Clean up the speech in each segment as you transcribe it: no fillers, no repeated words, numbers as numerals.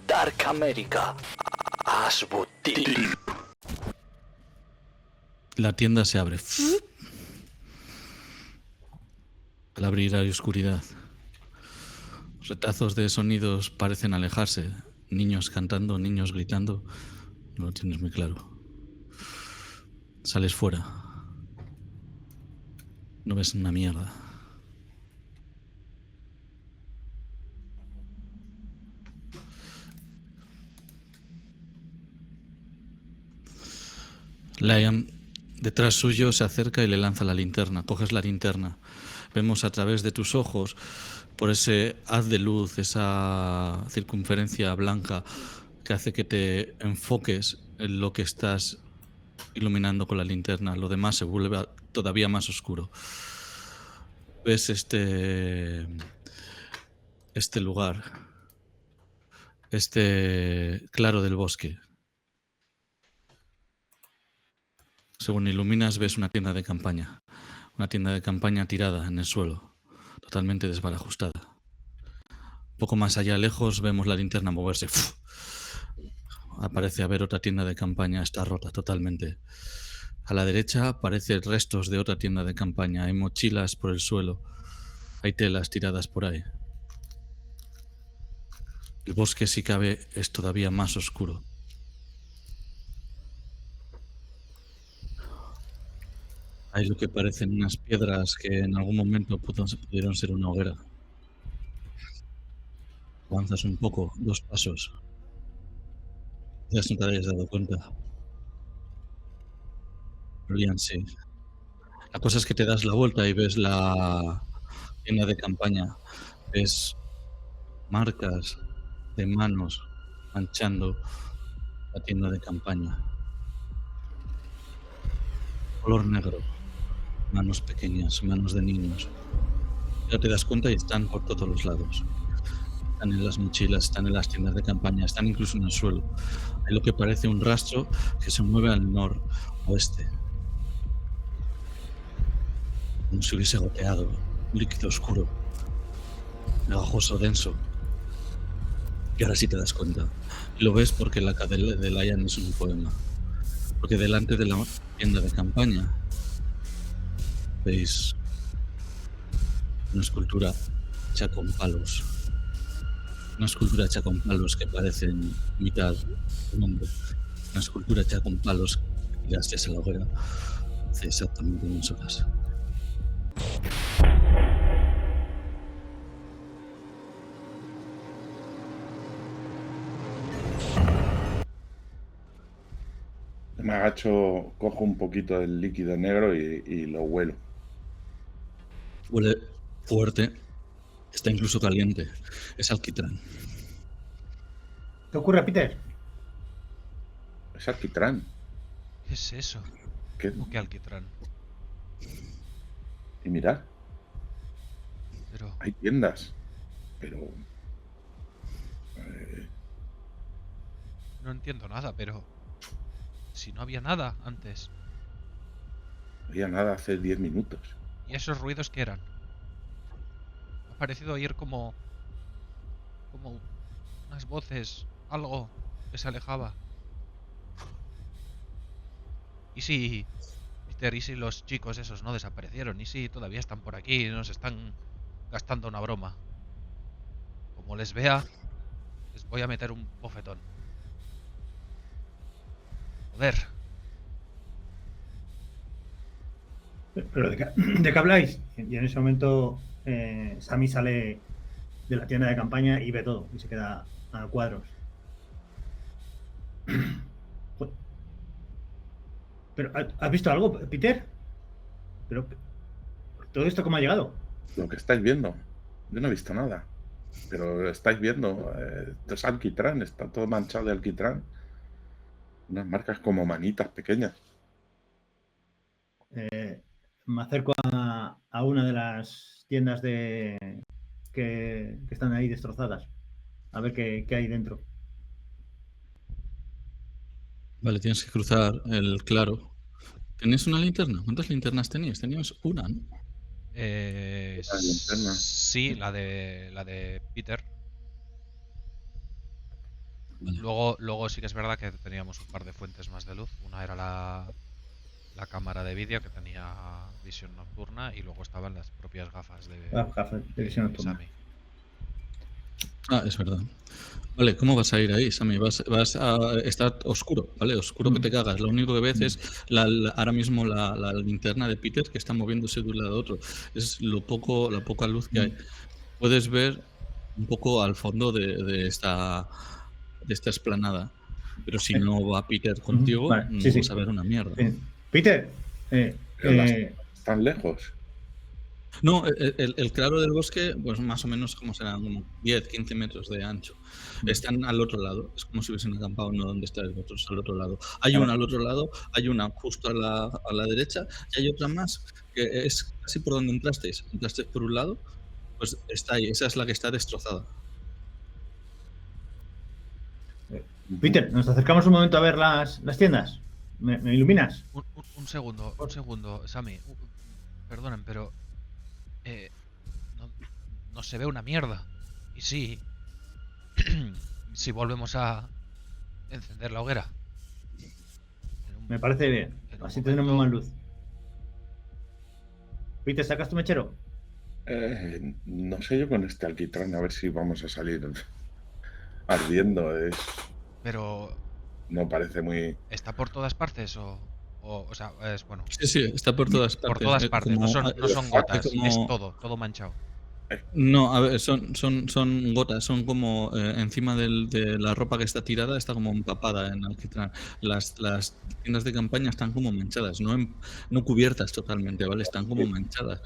Dark America. Asbutin. La tienda se abre. Al abrir hay oscuridad. Retazos de sonidos parecen alejarse. Niños cantando, niños gritando. No lo tienes muy claro. Sales fuera. No ves una mierda. Liam, detrás suyo, se acerca y le lanza la linterna. Coges la linterna. Vemos a través de tus ojos, por ese haz de luz, esa circunferencia blanca que hace que te enfoques en lo que estás iluminando con la linterna. Lo demás se vuelve todavía más oscuro. Ves este lugar, este claro del bosque. Según iluminas, ves una tienda de campaña. Una tienda de campaña tirada en el suelo, totalmente desbarajustada. Un poco más allá, lejos, vemos la linterna moverse. ¡Uf! Aparece a ver otra tienda de campaña, está rota totalmente. A la derecha aparecen restos de otra tienda de campaña. Hay mochilas por el suelo. Hay telas tiradas por ahí. El bosque, si cabe, es todavía más oscuro. Hay lo que parecen unas piedras que en algún momento pudieron ser una hoguera. Avanzas un poco, 2 pasos. Quizás no te hayas dado cuenta. Pero Liam, sí. La cosa es que te das la vuelta y ves la tienda de campaña. Ves marcas de manos manchando la tienda de campaña. Color negro. Manos pequeñas, manos de niños. Ya te das cuenta y están por todos los lados. Están en las mochilas, están en las tiendas de campaña, están incluso en el suelo. Hay lo que parece un rastro que se mueve al noroeste. Como si hubiese goteado un líquido oscuro, pegajoso, denso. Y ahora sí te das cuenta. Y lo ves porque la cadena de Lion es un poema. Porque delante de la tienda de campaña veis una escultura hecha con palos. Una escultura hecha con palos que parecen mitad un hombre. Una escultura hecha con palos que tiraste a la hoguera hace exactamente unas horas. Me agacho, cojo un poquito del líquido negro y lo huelo. Huele fuerte, está incluso caliente. Es alquitrán. ¿Qué ocurre, Peter? Es alquitrán. ¿Qué es eso? ¿Qué? ¿Cómo que alquitrán? Y mirad, Pero... hay tiendas, pero... No entiendo nada, pero... Si no había nada antes. no había nada hace 10 minutos. ¿Y esos ruidos qué eran? Me ha parecido oír como unas voces, algo que se alejaba. ¿Y si... Peter, y si los chicos esos no desaparecieron? ¿Y si todavía están por aquí y nos están gastando una broma? Como les vea, les voy a meter un bofetón. Joder. ¿Pero de qué habláis? Y en ese momento Sammy sale de la tienda de campaña y ve todo y se queda a cuadros. ¿Pero has visto algo, Peter? ¿Pero todo esto cómo ha llegado? Lo que estáis viendo, yo no he visto nada. Pero estáis viendo, esto es alquitrán, está todo manchado de alquitrán. Unas marcas como manitas pequeñas. Me acerco a una de las tiendas que están ahí destrozadas. A ver qué hay dentro. Vale, tienes que cruzar el claro. ¿Tenéis una linterna? ¿Cuántas linternas teníais? Teníais una, ¿no? linterna. Sí, la de Peter. Vale. Luego sí que es verdad que teníamos un par de fuentes más de luz. Una era la cámara de vídeo que tenía visión nocturna y luego estaban las propias gafas de Gafas de visión nocturna. Sammy. Ah, es verdad. Vale, ¿cómo vas a ir ahí, Sammy? Vas a estar oscuro, ¿vale? Oscuro que te cagas. Lo único que ves es ahora mismo la linterna de Peter que está moviéndose de un lado a otro. Es la poca luz que hay. Puedes ver un poco al fondo de esta explanada. Pero si no va Peter contigo, Vale, no sí, sí. vas a ver una mierda. Peter, Pero las están lejos. No, el claro del bosque, pues más o menos como serán, como 10, 15 metros de ancho. Están al otro lado, es como si hubiesen acampado, no donde estáis vosotros, al otro lado. Hay una al otro lado, hay una justo a la derecha y hay otra más que es casi por donde entrasteis. Entrasteis por un lado, pues está ahí, esa es la que está destrozada. Peter, nos acercamos un momento a ver las tiendas. ¿Me iluminas? Un segundo, Sammy. Perdonen, pero no se ve una mierda. Y sí, si volvemos a encender la hoguera. Me parece bien. En un Así momento- tenemos más luz. Peter, ¿sacas tu mechero? No sé yo con este alquitrán, a ver si vamos a salir ardiendo. Pero No parece muy... ¿está por todas partes o sea, es bueno? Sí, está por todas partes. Por todas partes, como- no son gotas, como- es todo manchado. No, a ver, son gotas, son como encima de la ropa que está tirada, está como empapada en alquitrán. Las tiendas de campaña están como manchadas, no cubiertas totalmente, ¿vale? Están como manchadas.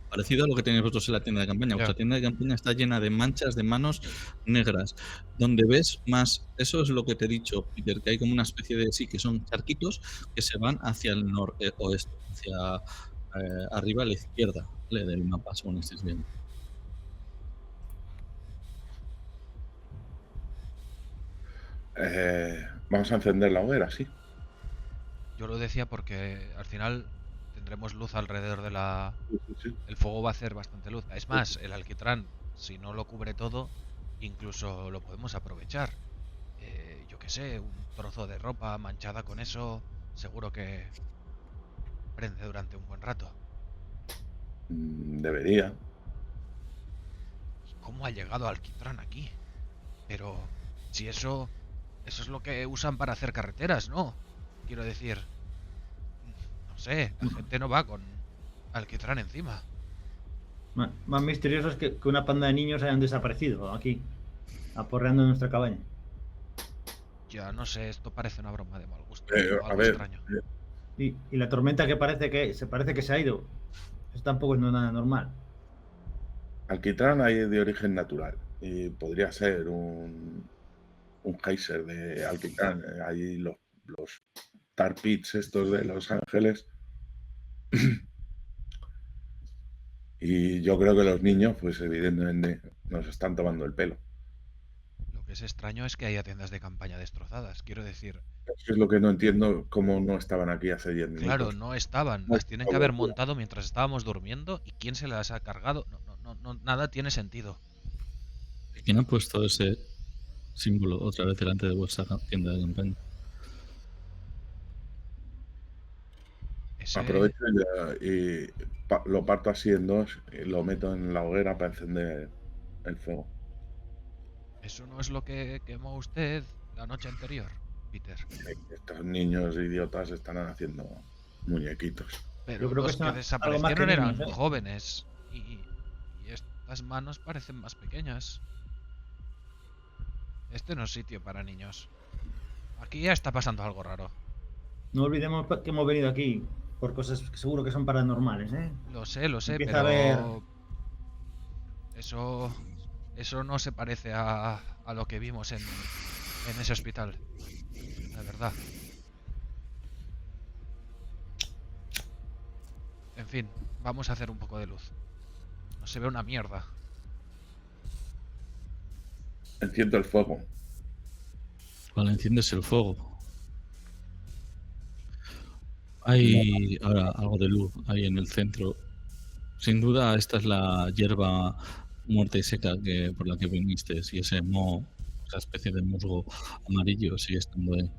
Parecido a lo que tenéis vosotros en la tienda de campaña. Ya. Vuestra tienda de campaña está llena de manchas de manos negras. Donde ves más, eso es lo que te he dicho, Peter, que hay como una especie de, sí, que son charquitos que se van hacia el oeste, hacia arriba a la izquierda, ¿vale? Del mapa, según estéis viendo. Vamos a encender la hoguera, sí. Yo lo decía porque al final tendremos luz alrededor de la... Sí. El fuego va a hacer bastante luz. Es más, el alquitrán, si no lo cubre todo, incluso lo podemos aprovechar. Yo qué sé, un trozo de ropa manchada con eso, seguro que prende durante un buen rato. Debería. ¿Cómo ha llegado alquitrán aquí? Pero si eso es lo que usan para hacer carreteras, ¿no? Quiero decir, no sé, la gente no va con alquitrán encima. Más misterioso es que una panda de niños hayan desaparecido aquí, aporreando en nuestra cabaña. Ya no sé, esto parece una broma de mal gusto. A Algo ver, extraño. Y la tormenta que parece que se ha ido. Eso tampoco es nada normal. alquitrán hay de origen natural y podría ser un geyser de alquitrán. Hay los tar pits estos de Los Ángeles. Y yo creo que los niños, pues evidentemente, nos están tomando el pelo. Lo que es extraño es que haya tiendas de campaña destrozadas. Quiero decir, Eso es lo que no entiendo, cómo no estaban aquí hace 10 minutos. claro, no estaban. No Las tienen que haber estaba. montado mientras estábamos durmiendo. ¿Y quién se las ha cargado? No, nada tiene sentido. ¿Quién ha puesto ese símbolo otra vez delante de vuestra tienda de campaña? Ese... Aprovecho y lo parto así en dos y lo meto en la hoguera para encender el fuego. Eso no es lo que quemó usted la noche anterior, Peter. Estos niños idiotas están haciendo muñequitos. Pero Yo creo que los que es algo más que desaparecieron eran niños, ¿eh? jóvenes. Y estas manos parecen más pequeñas. Este no es sitio para niños. Aquí ya está pasando algo raro. No olvidemos que hemos venido aquí por cosas que seguro que son paranormales, ¿eh? Lo sé, Empieza a pero... Eso no se parece a lo que vimos en ese hospital. La verdad. En fin, vamos a hacer un poco de luz. No se ve una mierda. Enciendo el fuego. Vale, enciendes el fuego. Hay ahora algo de luz ahí en el centro. Sin duda, esta es la hierba muerta y seca por la que viniste, y ese moho esa especie de musgo amarillo sigue estando ahí.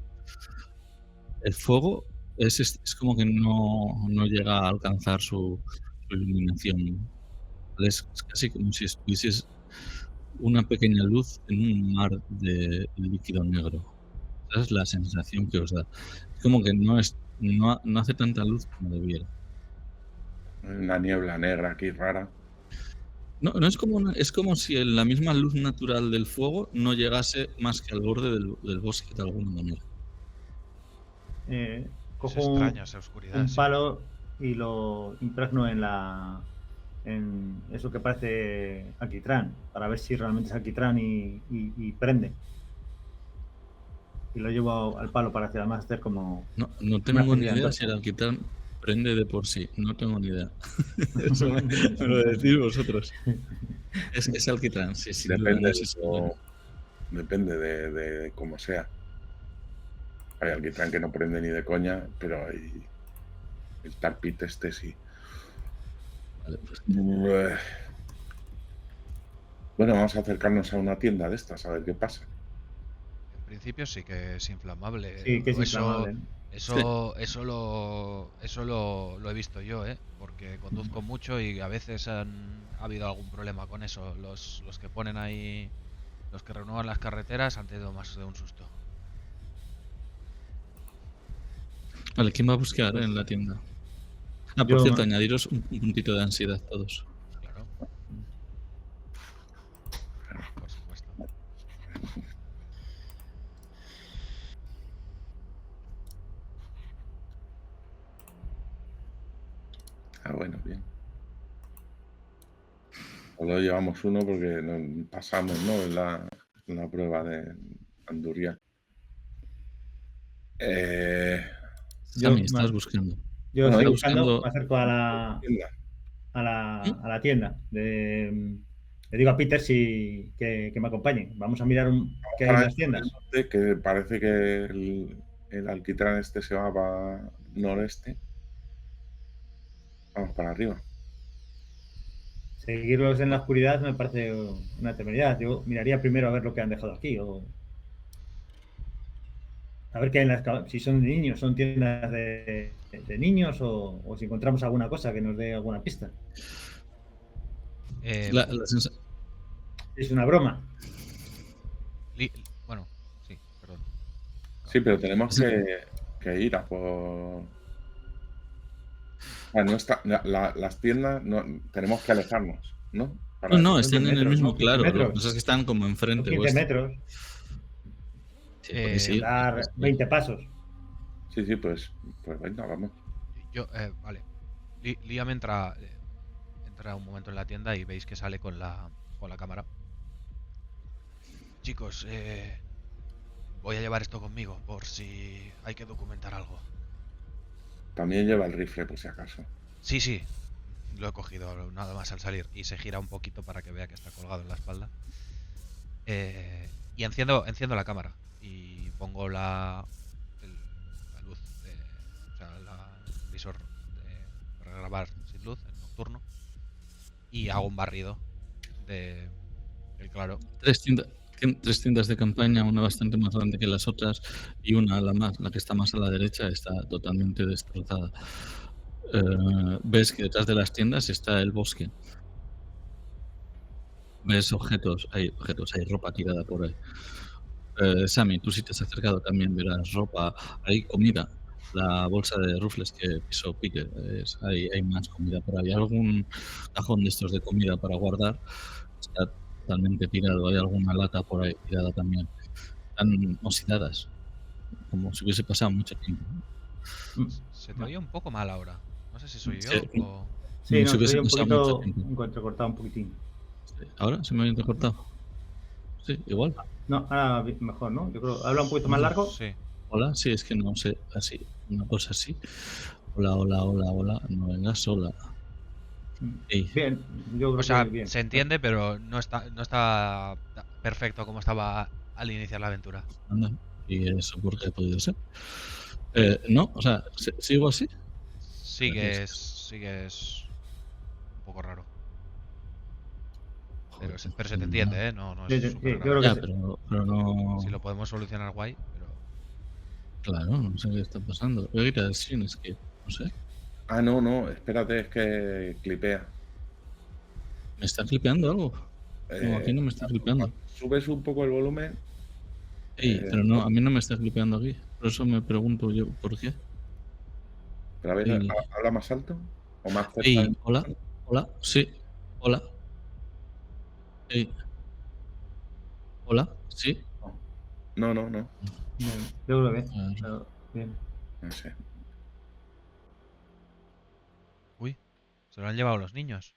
El fuego es como que no llega a alcanzar su iluminación. Es casi como si estuvieses una pequeña luz en un mar de líquido negro. Esa es la sensación que os da. Es como que no hace tanta luz como debiera. Una niebla negra aquí rara. No es es como si la misma luz natural del fuego no llegase más que al borde del bosque de alguna manera. Es Cojo extraña esa oscuridad. un sí. palo y lo impregno en eso que parece alquitrán, para ver si realmente es alquitrán y prende. Y lo llevo al palo para además hacer como... No tengo ni idea si el alquitrán prende de por sí. No tengo ni idea. Eso me lo decís vosotros. Es alquitrán, sí, sí. Depende, No sé si prende. depende de cómo sea. Hay alquitrán que no prende ni de coña, pero hay el tar pit este sí. Vale, pues, Bueno, vamos a acercarnos a una tienda de estas a ver qué pasa. En principio sí que es inflamable. Sí, que es o inflamable. Eso lo he visto yo, porque conduzco mucho y a veces ha habido algún problema con eso. Los que ponen ahí, los que renuevan las carreteras han tenido más de un susto. vale, ¿quién va a buscar en la tienda? Por Yo- cierto, añadiros un puntito de ansiedad todos. Claro. Por supuesto. Ah, bueno, bien. Solo llevamos uno porque nos pasamos, ¿no? En la prueba de Andurria. Sammy, estás buscando. Yo Bueno, estoy ahí buscando, buscando- me acerco a tienda. a la tienda. Le digo a Peter que me acompañe. Vamos a mirar qué hay en las tiendas. Que parece que el alquitrán este se va para noreste. Vamos para arriba. Seguirlos en la oscuridad me parece una temeridad. Yo miraría primero a ver lo que han dejado aquí. A ver qué hay en si son de niños, son tiendas de niños o si encontramos alguna cosa que nos dé alguna pista. La sensa- Es una broma. Bueno, sí, perdón. Sí, pero tenemos Sí. que ir a por... no está, las tiendas tenemos que alejarnos, ¿no? No, están en el metros, mismo, ¿no? 15 claro. Lo que metros. pasa es que están como Son enfrente 15 vuestro. metros, Sí, porque sí, dar pues, 20 pasos. Sí, pues venga, vamos. Vale. Liam entra un momento en la tienda y veis que sale con la cámara. Chicos, voy a llevar esto conmigo por si hay que documentar algo. También lleva el rifle, por si acaso. Sí, lo he cogido nada más al salir y se gira un poquito para que vea que está colgado en la espalda. Y enciendo la cámara y pongo la luz, o sea, el visor para grabar sin luz, en nocturno, y hago un barrido del claro. Tres tiendas de campaña, una bastante más grande que las otras y una, la que está más a la derecha, está totalmente destrozada. Ves que detrás de las tiendas está el bosque. Ves hay ropa tirada por ahí. Sammy, tú sí te has acercado también, verás ropa, hay comida. La bolsa de rufles que pisó Peter, hay más comida por ahí. Hay algún cajón de estos de comida para guardar, está totalmente tirado. Hay alguna lata por ahí tirada también. Están oxidadas, como si hubiese pasado mucho tiempo. Se te oye un poco mal ahora. No sé si soy yo Sí. o... Sí, no, si hubiese estoy un pasado mucho poquito tiempo. entrecortado un poquitín. ¿Ahora se me ha entrecortado? Sí, igual. No, ahora mejor, ¿no? Yo creo, habla un poquito más largo. Sí. Hola, sí, es que no sé, así, una cosa así. Hola, no vengas sola. Ey, Bien, yo creo O sea, que bien. se entiende, pero no está perfecto como estaba al iniciar la aventura. anda. ¿Y eso por qué ha podido ser? No, o sea, ¿sigo así? Sigues un poco raro. Pero, Joder, pero se te entiende, ¿eh? No, no Sí, es sí, súper yo creo grave. que Ya, sí. pero no. Si lo podemos solucionar, guay, pero... Claro, no sé qué está pasando. Voy a quitar el sin, es que no sé. Ah, no, espérate, es que clipea. ¿Me está clipeando algo? No, aquí Eh, no me está clipeando. Subes un poco el volumen. Ey, pero no, a mí no me está clipeando aquí. Por eso me pregunto yo, ¿por qué? Pero a ver, Ey, habla más alto o más cerca. ey, hola, hola, sí, hola, ey, hola, sí. No. Bien, yo creo que bien. Ah, Pero bien. No sé. Uy, se lo han llevado los niños.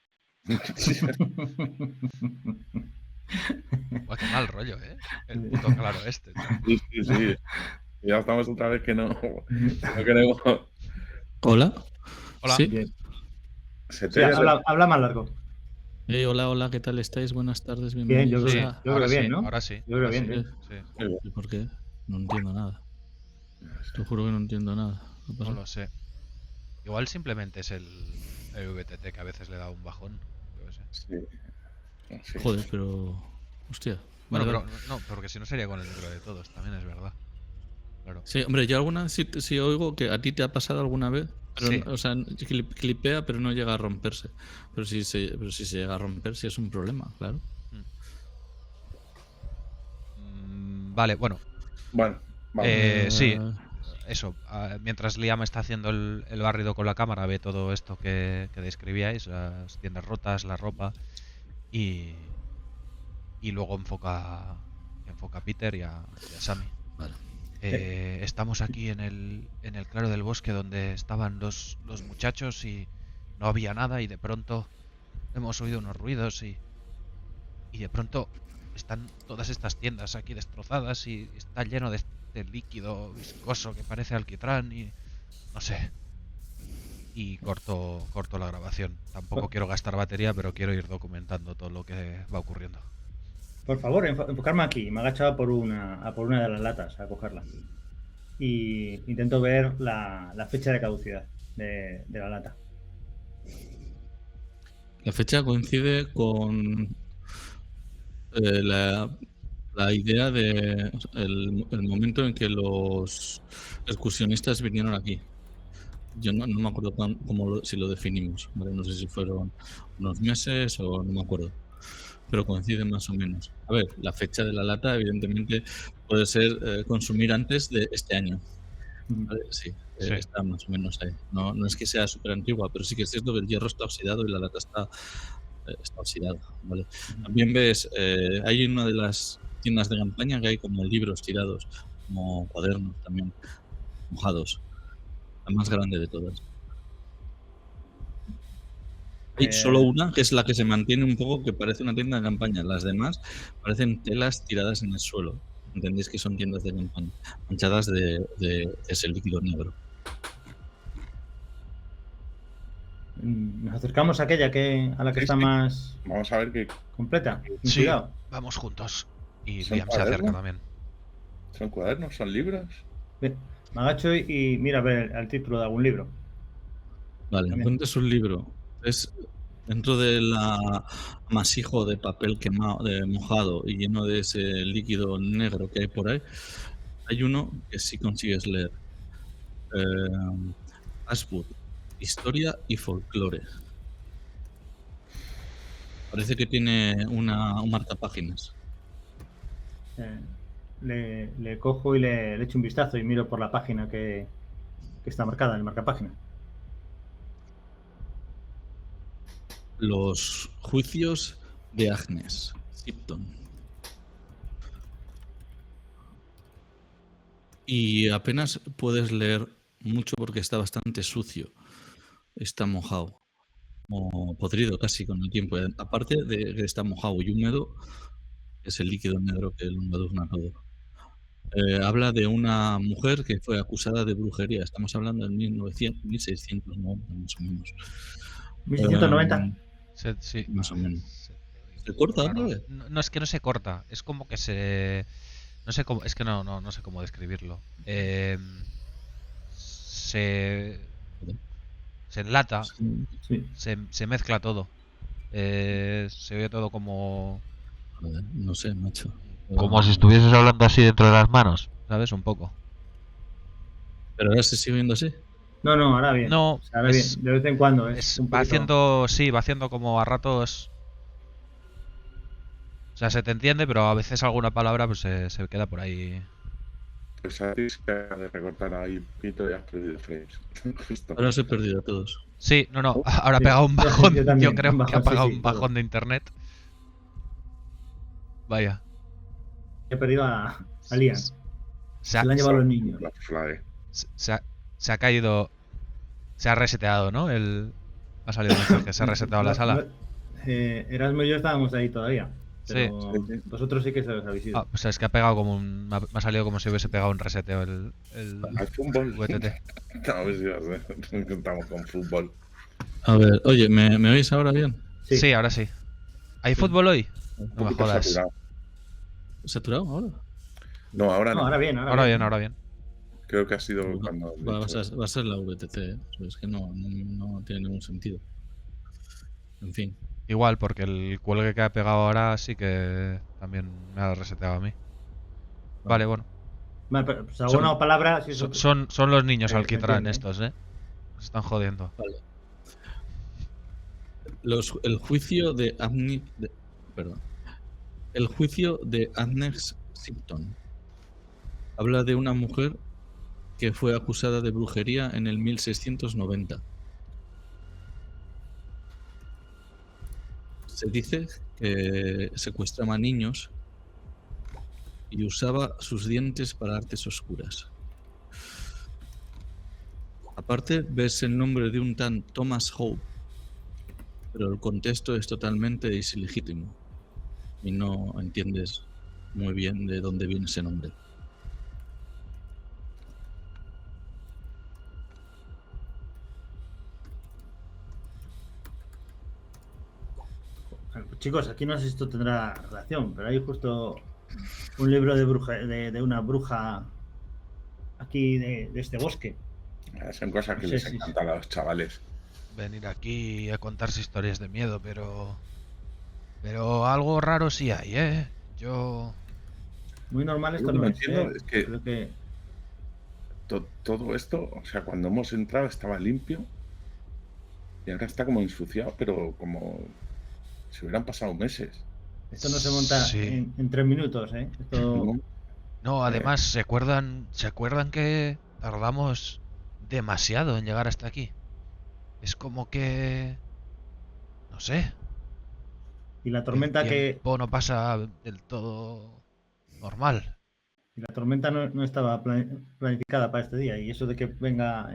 Buah, qué mal rollo, ¿eh? El puto claro este, tío. Sí. Ya estamos otra vez que no queremos. Hola, Hola. sí. Bien. Se te Sí, oye habla más largo. Hola, ¿qué tal estáis? Buenas tardes, Bien, yo bienvenidos creo, Sí, a... yo ahora creo bien, sí, ¿no? ahora sí. Yo creo ahora bien, sí, bien. sí. ¿Y por qué? No entiendo nada. Te juro que no entiendo nada. ¿Qué No pasa? lo sé. Igual simplemente es el VTT que a veces le da un bajón. Yo qué sé. Sí. Joder, pero... Hostia. Bueno, Vale, pero no, porque si no sería con el micro de todos, también es verdad. Claro. sí, hombre, yo alguna vez sí oigo que a ti te ha pasado alguna vez, pero, Sí. o sea, clipea, pero no llega a romperse. Pero si se llega a romper, sí es un problema, claro. Vale, bueno. Bueno, vamos. Sí, eso. Mientras Liam está haciendo el barrido con la cámara, ve todo esto que describíais, las tiendas rotas, la ropa, y luego enfoca a Peter y a Sammy. Vale. Estamos aquí en el claro del bosque donde estaban los muchachos y no había nada, y de pronto hemos oído unos ruidos y de pronto están todas estas tiendas aquí destrozadas y está lleno de este líquido viscoso que parece alquitrán y no sé. Y corto la grabación. Tampoco quiero gastar batería, pero quiero ir documentando todo lo que va ocurriendo. Por favor, enfocarme aquí. Me he agachado a por una de las latas a cogerla. Y intento ver la fecha de caducidad de la lata. La fecha coincide con la idea de el momento en que los excursionistas vinieron aquí. Yo no me acuerdo si lo definimos, ¿vale? No sé si fueron unos meses o no me acuerdo, pero coinciden más o menos. A ver, la fecha de la lata, evidentemente, puede ser consumir antes de este año. ¿Vale? Sí, Sí. está más o menos ahí. No es que sea súper antigua, pero sí que es cierto que el hierro está oxidado y la lata está oxidada. ¿Vale? También ves, hay una de las tiendas de campaña que hay como libros tirados, como cuadernos también, mojados. La más grande de todas. Hay solo una, que es la que se mantiene un poco, que parece una tienda de campaña. Las demás parecen telas tiradas en el suelo. Entendéis que son tiendas de campaña, manchadas de ese líquido negro. Nos acercamos a aquella a la que Sí, está sí. más Vamos a ver qué completa. Sí, Cuidado. vamos juntos. Y ¿Son Liam se acerca cuadernos? también. son cuadernos, son libros. Ven, me agacho y mira a ver el título de algún libro. Vale, También. encuentras un libro. Es dentro del amasijo de papel quemado, mojado y lleno de ese líquido negro que hay por ahí. Hay uno que sí consigues leer. Ashwood, Historia y Folclore. Parece que tiene un marcapáginas. Le cojo y le echo un vistazo y miro por la página que está marcada, el marcapágina. Los juicios de Agnes Tipton. Y apenas puedes leer mucho porque está bastante sucio. Está mojado. O podrido casi con el tiempo. Aparte de que está mojado y húmedo, es el líquido negro que lo embadurna todo. Habla de una mujer que fue acusada de brujería. Estamos hablando de 1690 más o menos. 1690. Sí. Más o menos. Se- ¿Se corta raro. otra vez? No, es que no se corta, es como que se... No sé cómo, es que no sé cómo describirlo. Se enlata, Sí. Sí. se mezcla todo. Se oye todo como... Joder, no sé, macho. Como si estuvieses hablando así dentro de las manos, ¿sabes? Un poco. Pero ahora se sigue viendo así. No, no, ahora bien. No, O sea, ahora es- bien. De vez en cuando es un va poquito... haciendo... Sí, va haciendo como a ratos... O sea, se te entiende, pero a veces alguna palabra pues se queda por ahí. Pues a ti se te ha de recortar ahí un poquito y has perdido frames. Justo. Ahora os he perdido a todos. Sí, no, ahora ha Sí, pegado un yo- bajón. yo también, Yo creo un que ha bajón, sí, pegado sí, un todo. bajón de internet. Vaya. He perdido a Lian. Se Se ha, la han llevado los niños. La flag. se ha caído... Se ha reseteado, ¿no? Ha salido un mensaje, se ha reseteado la sala. Erasmo y yo estábamos ahí todavía. Pero Sí, sí. vosotros sí que se los habéis ido. Ah, pues es que ha pegado como un... Me ha salido como si hubiese pegado un reseteo el Al fútbol. VTT. A ver si va a ser. Estamos con fútbol. A ver, oye, ¿me oís ahora bien? Sí, ahora sí. ¿Hay fútbol hoy? Un No me poquito jodas. saturado. ¿Saturado ahora? No, ahora No, no. ahora bien, Ahora bien. Creo que ha sido cuando. Va a ser la VTC, ¿eh? Es que no tiene ningún sentido. En fin. Igual, porque el cuelgue que ha pegado ahora sí que también me ha reseteado a mí. Vale, bueno. Vale, pero, pues, alguna palabra. Si Son los niños alquitrán entiendo. estos, ¿eh? Se están jodiendo. Vale. El juicio de El juicio de Agnes Simpson habla de una mujer que fue acusada de brujería en el 1690. Se dice que secuestraba niños y usaba sus dientes para artes oscuras. Aparte, ves el nombre de un tal Thomas Hope, pero el contexto es totalmente ilegítimo y no entiendes muy bien de dónde viene ese nombre. Chicos, aquí no sé si esto tendrá relación, pero hay justo un libro de bruja, de una bruja aquí de este bosque. Son cosas que Sí, les sí, encantan a los chavales. Venir aquí a contarse historias de miedo, pero algo raro sí hay, ¿eh? Yo... Muy normal esto Lo que no no es. entiendo es que Creo que todo esto, o sea, cuando hemos entrado estaba limpio y ahora está como ensuciado, pero como si hubieran pasado meses. esto no se monta Sí. en 3 minutos, ¿eh? Esto, ¿No? No, además, ¿se acuerdan que tardamos demasiado en llegar hasta aquí? Es como que... No sé. y la tormenta el que tiempo no pasa del todo normal. y la tormenta no estaba planificada para este día, y eso de que venga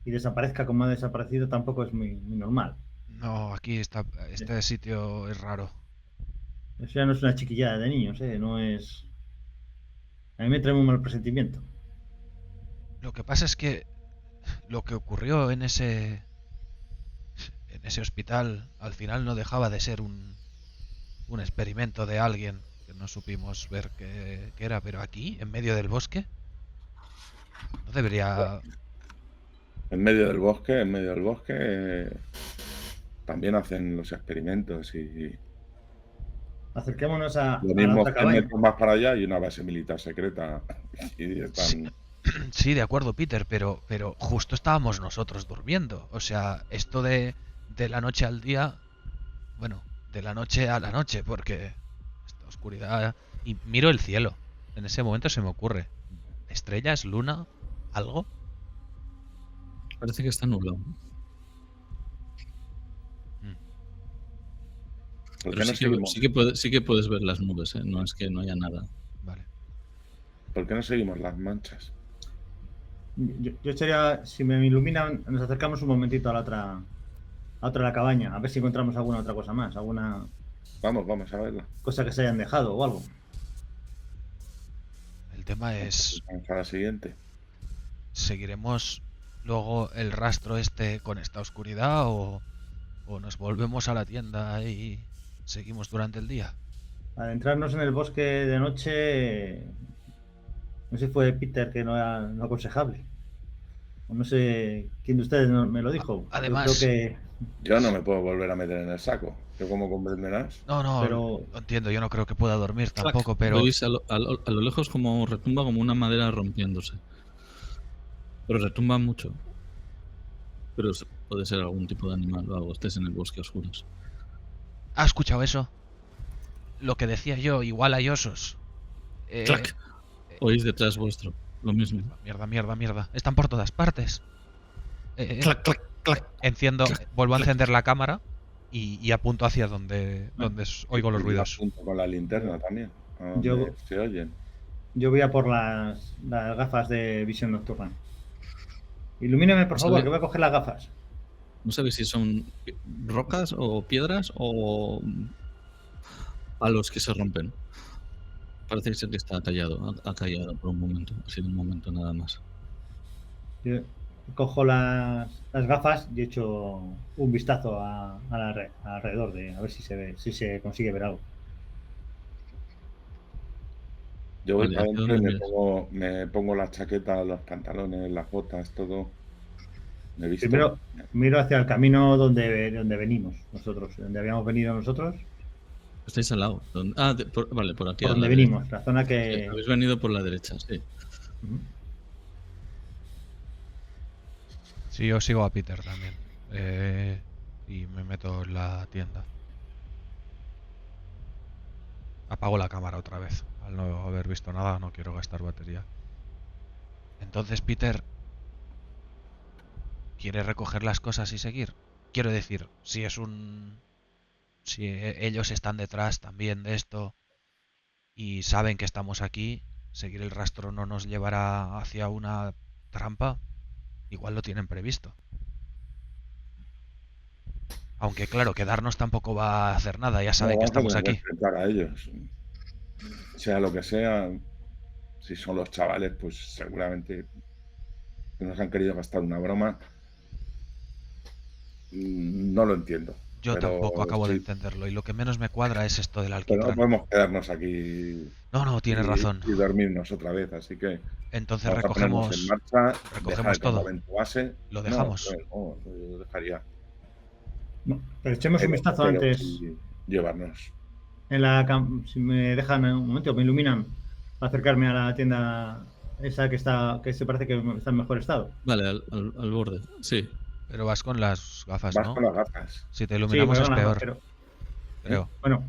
y desaparezca como ha desaparecido tampoco es muy normal. No, aquí está... Este sitio es raro. Eso ya no es una chiquillada de niños, ¿eh? No es... A mí me trae muy mal presentimiento. Lo que pasa es que lo que ocurrió en ese hospital al final no dejaba de ser un experimento de alguien que no supimos ver qué era, pero aquí, en medio del bosque, no debería... En medio del bosque, también hacen los experimentos y Acerquémonos a lo la mismo otra 100 cabaña. metros más para allá y una base militar secreta y están... Sí, de acuerdo, Peter, pero justo estábamos nosotros durmiendo. O sea, esto de la noche al día, bueno, de la noche a la noche, porque esta oscuridad... Y miro el cielo. En ese momento se me ocurre. ¿Estrellas? ¿Luna? ¿Algo? Parece que está nublado. ¿Por Pero qué no seguimos? sí que puedes ver las nubes, ¿eh? No es que no haya nada. Vale. ¿Por qué no seguimos las manchas? Yo estaría, si me iluminan, nos acercamos un momentito a la otra cabaña, a ver si encontramos alguna otra cosa más, alguna Vamos a verla. cosa que se hayan dejado o algo. El tema es... Vamos a la siguiente. ¿Seguiremos luego el rastro este con esta oscuridad o nos volvemos a la tienda y seguimos durante el día? Adentrarnos en el bosque de noche, no sé si fue Peter que no era no aconsejable. O no sé quién de ustedes me lo dijo. Además- Yo creo que Yo no me puedo volver a meter en el saco. que como comprenderás. No, no, Pero lo entiendo, yo no creo que pueda dormir Clac. tampoco, pero... Oís a lo lejos como retumba como una madera rompiéndose. Pero retumba mucho. Pero puede ser algún tipo de animal o algo. Estés en el bosque a oscuras. ¿Has escuchado eso? Lo que decía yo, igual hay osos. ¡Clac! Oís detrás vuestro. Lo mismo. Mierda. Están por todas partes. ¡Clac, clac, clac! Enciendo, clac, vuelvo a clac. encender la cámara y apunto hacia donde oigo los Y ruidos. apunto con la linterna también. A donde Yo- se oyen. yo voy a por las gafas de visión nocturna. Ilumíname, por favor, ¿Sabe? que voy a coger las gafas. No sabéis si son rocas o piedras o palos que se rompen. Parece ser que está tallado. Ha caído por un momento. Ha sido un momento nada más. Yo cojo las gafas y echo un vistazo alrededor de a ver si se ve, si se consigue ver algo. Yo voy Vale, para ¿hacia adentro y dónde miras? me pongo la chaqueta, los pantalones, las botas, todo. Me he visto. Primero miro hacia el camino donde venimos nosotros, donde habíamos venido nosotros, Estáis al lado. Vale, por aquí. por a donde la derecha. venimos, la zona Sí, que... habéis venido por la derecha, sí. Ujú. Sí, yo sigo a Peter también. Y me meto en la tienda. Apago la cámara otra vez. Al no haber visto nada, no quiero gastar batería. Entonces, Peter... ¿quiere recoger las cosas y seguir? Quiero decir, si es un... si ellos están detrás también de esto y saben que estamos aquí, seguir el rastro no nos llevará hacia una trampa. Igual lo tienen previsto. Aunque claro, quedarnos tampoco va a hacer nada, ya saben No, que vamos a estamos tener que aquí. enfrentar a ellos. Sea lo que sea, si son los chavales, pues seguramente que nos han querido gastar una broma. No lo entiendo. Yo Pero tampoco acabo de sí, entenderlo y lo que menos me cuadra es esto del pero no alquitrán. podemos quedarnos aquí No, tienes razón. y dormirnos otra vez, así que Entonces vamos a ponernos en marcha, dejar recogemos el todo. campamento base. Lo dejamos. No, lo dejaría. No, pero echemos un vistazo Pero antes sí llevarnos. en si me dejan un momento, me iluminan para acercarme a la tienda esa que se parece que está en mejor estado. Vale, al borde. Sí. Pero vas con las gafas, Vas ¿no? con las gafas. Si te iluminamos Sí, es bueno, peor, pero creo. bueno,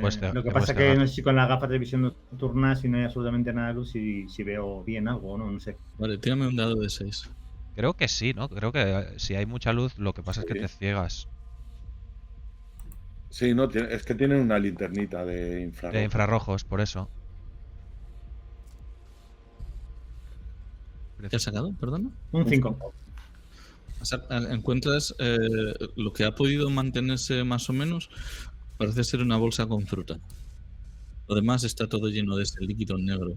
Pues lo que te pasa puedes es que cegar. no sé si con las gafas de visión nocturna, si no hay absolutamente nada de luz, si veo bien algo o no, no sé. Vale, tírame un dado de 6. Creo que sí, ¿no? Creo que si hay mucha luz, lo que pasa es que Sí. te ciegas. Sí, no, es que tienen una linternita de infrarrojo. De infrarrojos, por eso. ¿Qué has sacado? Perdona. Un 5. Encuentras lo que ha podido mantenerse más o menos. Parece ser una bolsa con fruta. Lo demás está todo lleno de ese líquido negro.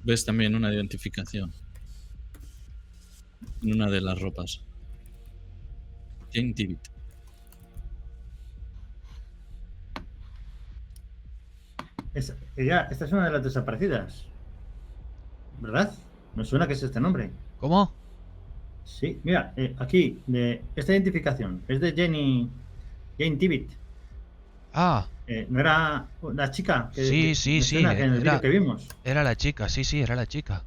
Ves también una identificación en una de las ropas. Jane Tibbit. Esta es una de las desaparecidas, ¿verdad? Me suena que es este nombre. ¿Cómo? Sí, mira, aquí, de esta identificación, es de Jane Tibbit. Ah, ¿No era la chica que, Sí, me sí, suena que en el era- vídeo que vimos? era la chica, sí, era la chica.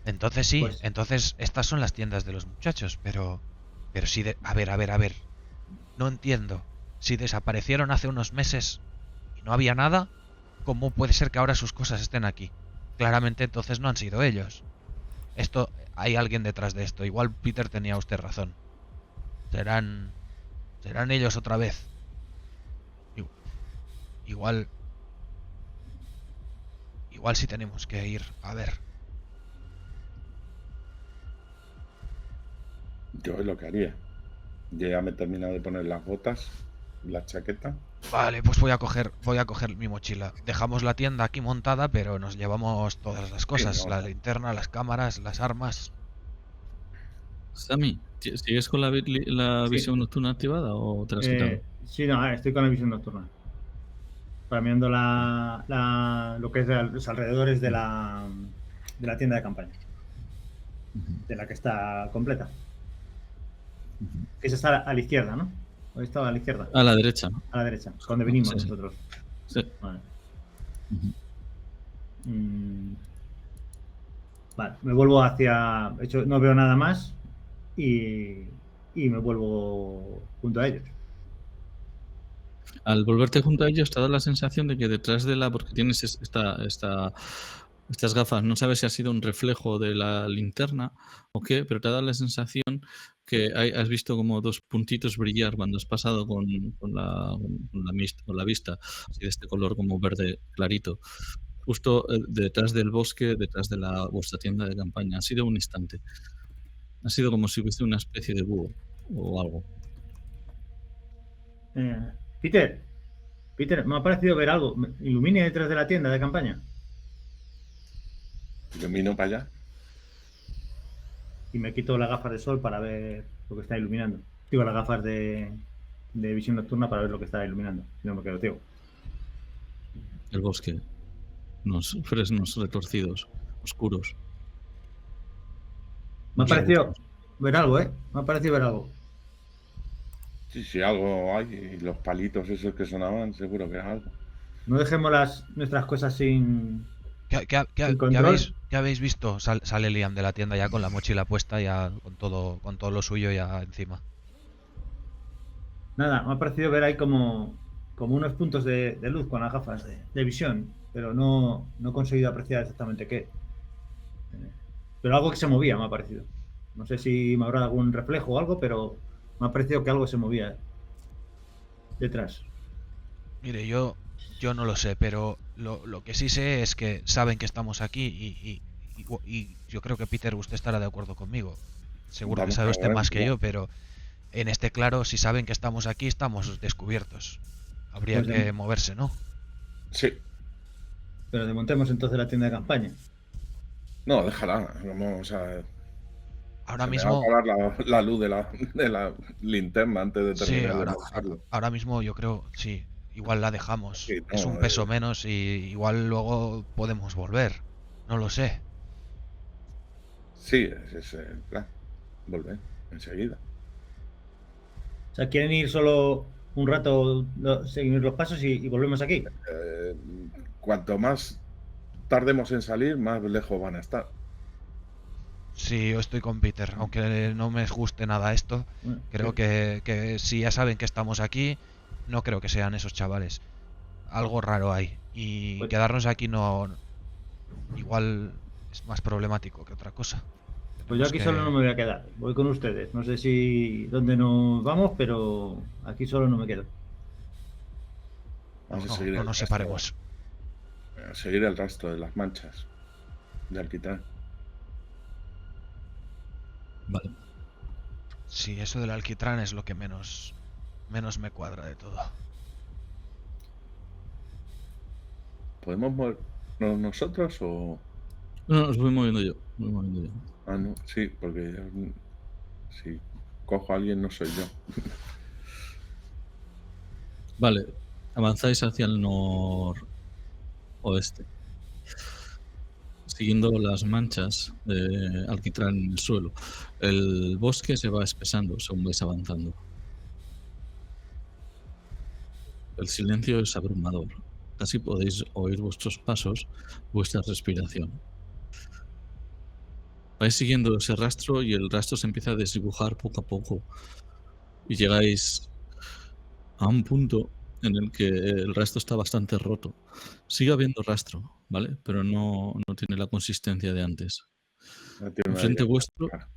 Entonces sí, Pues- entonces estas son las tiendas de los muchachos, pero sí a ver. No entiendo. Si desaparecieron hace unos meses y no había nada, ¿cómo puede ser que ahora sus cosas estén aquí? Claramente entonces no han sido ellos. Hay alguien detrás de esto. Igual Peter tenía usted razón. Serán ellos otra vez. Igual sí tenemos que ir a ver. Yo es lo que haría. Yo ya me he terminado de poner las botas, la chaqueta. Vale, pues voy a coger mi mochila. Dejamos la tienda aquí montada, pero nos llevamos todas las cosas, no, la no. linterna, las cámaras, las armas. Sammy, ¿sigues con la Sí. visión nocturna activada o te la has quitado? Sí, no, estoy con la visión nocturna. Planeando lo que es los alrededores de la tienda de campaña, Ujú. de la que está completa. Que esa está a la izquierda, ¿no? ¿O estaba a la izquierda? A la derecha, ¿no? A la derecha, donde venimos Sí, sí. nosotros. Sí. Vale. Ujú. Vale, me vuelvo hacia... De hecho, no veo nada más y me vuelvo junto a ellos. Al volverte junto a ellos te da la sensación de que detrás de la... Porque tienes estas gafas, no sabes si ha sido un reflejo de la linterna o qué, pero te da la sensación que has visto como dos puntitos brillar cuando has pasado con la vista, así de este color como verde clarito, justo detrás del bosque, detrás de vuestra tienda de campaña. Ha sido un instante. Ha sido como si hubiese una especie de búho o algo. Peter, me ha parecido ver algo. Ilumine detrás de la tienda de campaña Ilumino para allá. y me quito las gafas de sol para ver lo que está iluminando. Digo, las gafas de visión nocturna para ver lo que está iluminando. Si no me quedo ciego. El bosque. Unos fresnos retorcidos, oscuros. Me ha Unos parecido arbustos. ver algo, ¿eh? Me ha parecido ver algo. Sí, algo hay. Y los palitos esos que sonaban, seguro que era algo. No dejemos nuestras cosas sin control. ¿Qué habéis visto? Sale Liam de la tienda ya con la mochila puesta, ya con todo lo suyo ya encima. Nada, me ha parecido ver ahí como unos puntos de luz con las gafas de visión, pero no he conseguido apreciar exactamente qué. Pero algo que se movía me ha parecido. No sé si me habrá algún reflejo o algo, pero me ha parecido que algo se movía detrás. Mire, yo no lo sé, pero lo que sí sé es que saben que estamos aquí y yo creo que Peter, usted estará de acuerdo conmigo. Seguro que Vamos sabe a usted ver, más que ya. yo, pero en este claro, si saben que estamos aquí, estamos descubiertos. Habría Pues que moverse, ¿no? Sí. Pero desmontemos entonces la tienda de campaña. No, déjala. Vamos a... Ahora Se me va a mismo, apagar la luz de la linterna antes de sí, terminar de montarlo. ahora mismo yo creo, sí, igual la dejamos. Sí, Es un no, peso menos y igual luego podemos volver. No lo sé. sí, ese es el plan. Volver enseguida. O sea, ¿quieren ir solo un rato, seguir los pasos y volvemos aquí? Cuanto más tardemos en salir, más lejos van a estar. Sí, yo estoy con Peter, aunque no me guste nada esto. Bueno, Creo que si ya saben que estamos aquí, no creo que sean esos chavales. Algo raro hay. Y Pues- quedarnos aquí no... Igual es más problemático que otra cosa. Pues yo Tenemos aquí que- solo no me voy a quedar. Voy con ustedes. No sé si dónde nos vamos, pero aquí solo no me quedo. Vamos a No, seguir no el nos rastro, separemos. a seguir el rastro de las manchas de alquitrán. Vale. Sí, eso del alquitrán es lo que menos me cuadra de todo. ¿Podemos movernos nosotros o...? No, os voy moviendo yo. Voy moviendo yo. Ah, no, sí, porque si cojo a alguien no soy yo. Vale, avanzáis hacia el noroeste, siguiendo las manchas de alquitrán en el suelo. El bosque se va espesando según vais avanzando. El silencio es abrumador. Casi podéis oír vuestros pasos, vuestra respiración. Vais siguiendo ese rastro y el rastro se empieza a desdibujar poco a poco. Y llegáis a un punto en el que el rastro está bastante roto. Sigue habiendo rastro, ¿vale? Pero no tiene la consistencia de antes. No tiene una Enfrente dirección vuestro, clara.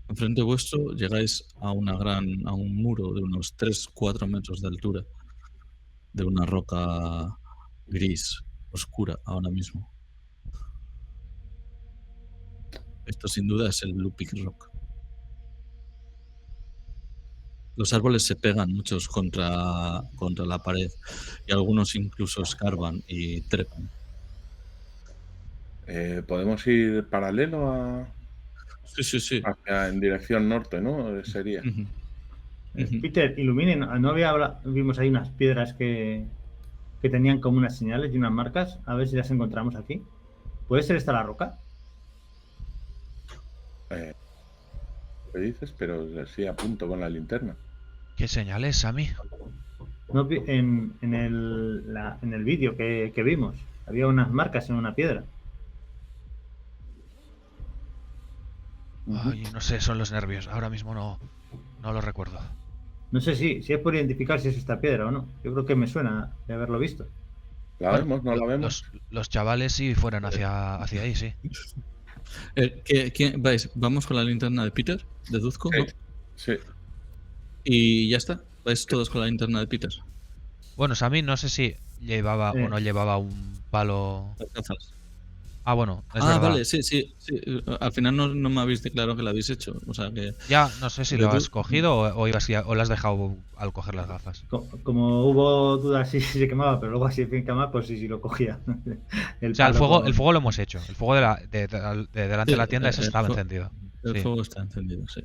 enfrente vuestro llegáis a a un muro de unos 3-4 metros de altura, de una roca gris, oscura ahora mismo. Esto sin duda es el Blue Peak Rock. Los árboles se pegan muchos contra la pared y algunos incluso escarban y trepan. Podemos ir paralelo Sí. en dirección norte, ¿no? Sería. Ujú. Ujú. Peter, iluminen. ¿No vimos ahí unas piedras que tenían como unas señales y unas marcas? A ver si las encontramos aquí. ¿Puede ser esta la roca? que dices, pero sí apunto con la linterna. ¿Qué señales, Sammy? No, en el vídeo que vimos, había unas marcas en una piedra. Ujú. Ay, no sé, son los nervios. Ahora mismo no lo recuerdo. No sé si es por identificar si es esta piedra o no. Yo creo que me suena de haberlo visto. ¿La Bueno, vemos? ¿No la vemos? los chavales sí fueran hacia ahí, sí. ¿Vamos con la linterna de Peter? Deduzco, ¿no? Sí. Y ya está. ¿Vais todos con la linterna de Peter? Bueno, Sammy no sé si llevaba o no llevaba un palo. Las gafas. Ah, bueno, es verdad. Vale, sí. Al final no me habéis declarado que lo habéis hecho. O sea que. Ya, no sé si lo has Dedu- cogido o lo has dejado al coger las gafas. Como hubo dudas si se quemaba, pero luego así fin quemaba, pues sí lo cogía. O sea, el palo fuego lo hemos hecho. El fuego de delante de la tienda ese el estaba fuego- encendido. El Sí. fuego está encendido, sí.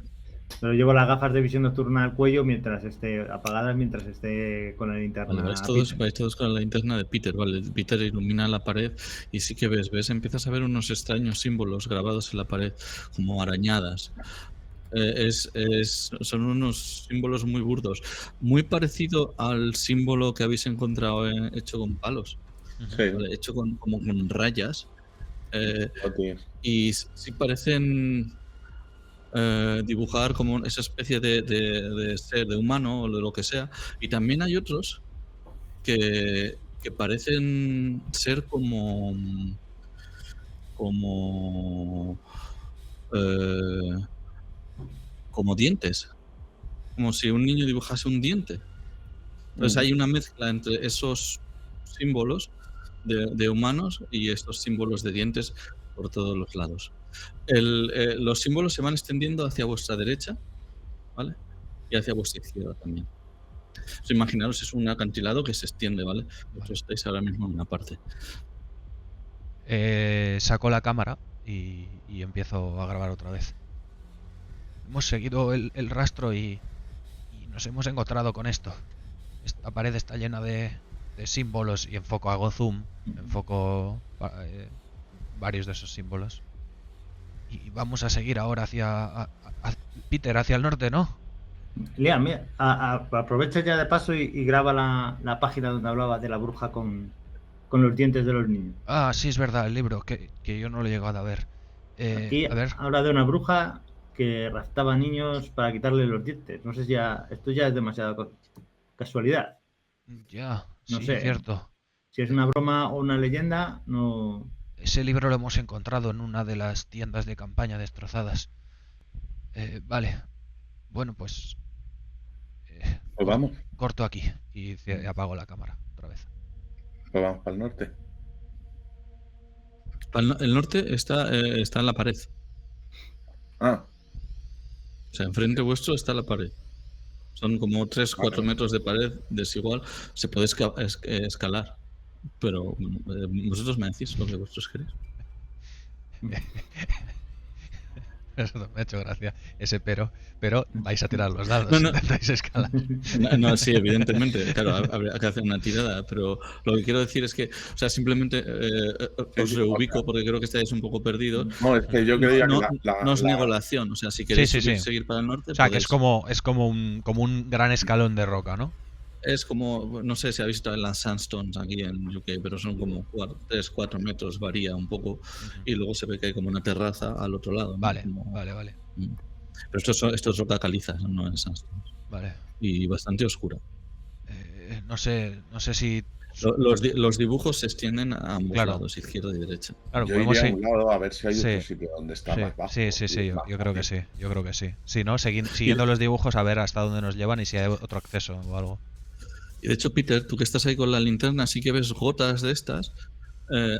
Pero llevo las gafas de visión nocturna al cuello mientras esté apagadas, mientras esté con la linterna. Vale, vais todos con la linterna de Peter, vale. Peter ilumina la pared y sí que empiezas a ver unos extraños símbolos grabados en la pared, como arañadas. Son unos símbolos muy burdos, muy parecido al símbolo que habéis encontrado hecho con palos, Ujú. Sí. ¿vale? Hecho como con rayas. Joder. Y sí parecen dibujar como esa especie de ser, de humano o de lo que sea. Y también hay otros que parecen ser como eh, como dientes, como si un niño dibujase un diente. Entonces hay una mezcla entre esos símbolos de humanos y estos símbolos de dientes por todos los lados. Los símbolos se van extendiendo hacia vuestra derecha, ¿vale? Y hacia vuestra izquierda también. Imaginaros, es un acantilado que se extiende, ¿vale? Vosotros estáis ahora mismo en una parte. Saco la cámara y empiezo a grabar otra vez. Hemos seguido el rastro y nos hemos encontrado con esto. Esta pared está llena de símbolos y hago zoom, enfoco varios de esos símbolos. Y vamos a seguir ahora hacia Peter, hacia el norte, ¿no? Liam, mira, aprovecha ya de paso y graba la página donde hablaba de la bruja con los dientes de los niños. Ah, sí, es verdad, el libro, que yo no lo he llegado a ver. Aquí A ver, habla de una bruja que raptaba niños para quitarle los dientes. No sé si esto ya es demasiada casualidad. ya, No sí, sé. cierto. Si es una broma o una leyenda, no. Ese libro lo hemos encontrado en una de las tiendas de campaña destrozadas. Vale, bueno, pues Pues vamos. corto aquí y apago la cámara otra vez. Pues vamos para el norte. El norte está en la pared. Ah, O sea, enfrente vuestro está la pared. Son como 3-4 metros de pared desigual. Se puede escalar. Pero vosotros me decís lo que vosotros queréis. Eso me ha hecho gracia ese pero vais a tirar los dados No, si no. intentáis escalar. No, sí, evidentemente. Claro, habría que hacer una tirada. Pero lo que quiero decir es que, o sea, simplemente os reubico porque creo que estáis un poco perdidos. no, es que yo creía No, que no os niego la acción. O sea, si queréis Sí. seguir para el norte, O sea, que podéis. es como un gran escalón de roca, ¿no? Es como, no sé si habéis visto las sandstones aquí en UK, pero son como 3-4 metros, varía un poco. Y luego se ve que hay como una terraza al otro lado, ¿no? Vale, Como- vale. Pero esto es roca caliza, no es sandstone. Vale. Y bastante oscura. No sé si... Los dibujos se extienden a ambos Claro. lados, izquierda y derecha. Claro, yo podemos iría a ir... un lado a ver si hay Sí. otro sitio donde está más bajo. Sí, yo creo que sí. Yo creo que sí. Sí, ¿no? Siguiendo los dibujos a ver hasta dónde nos llevan y si hay otro acceso o algo. Y de hecho, Peter, tú que estás ahí con la linterna, sí que ves gotas de estas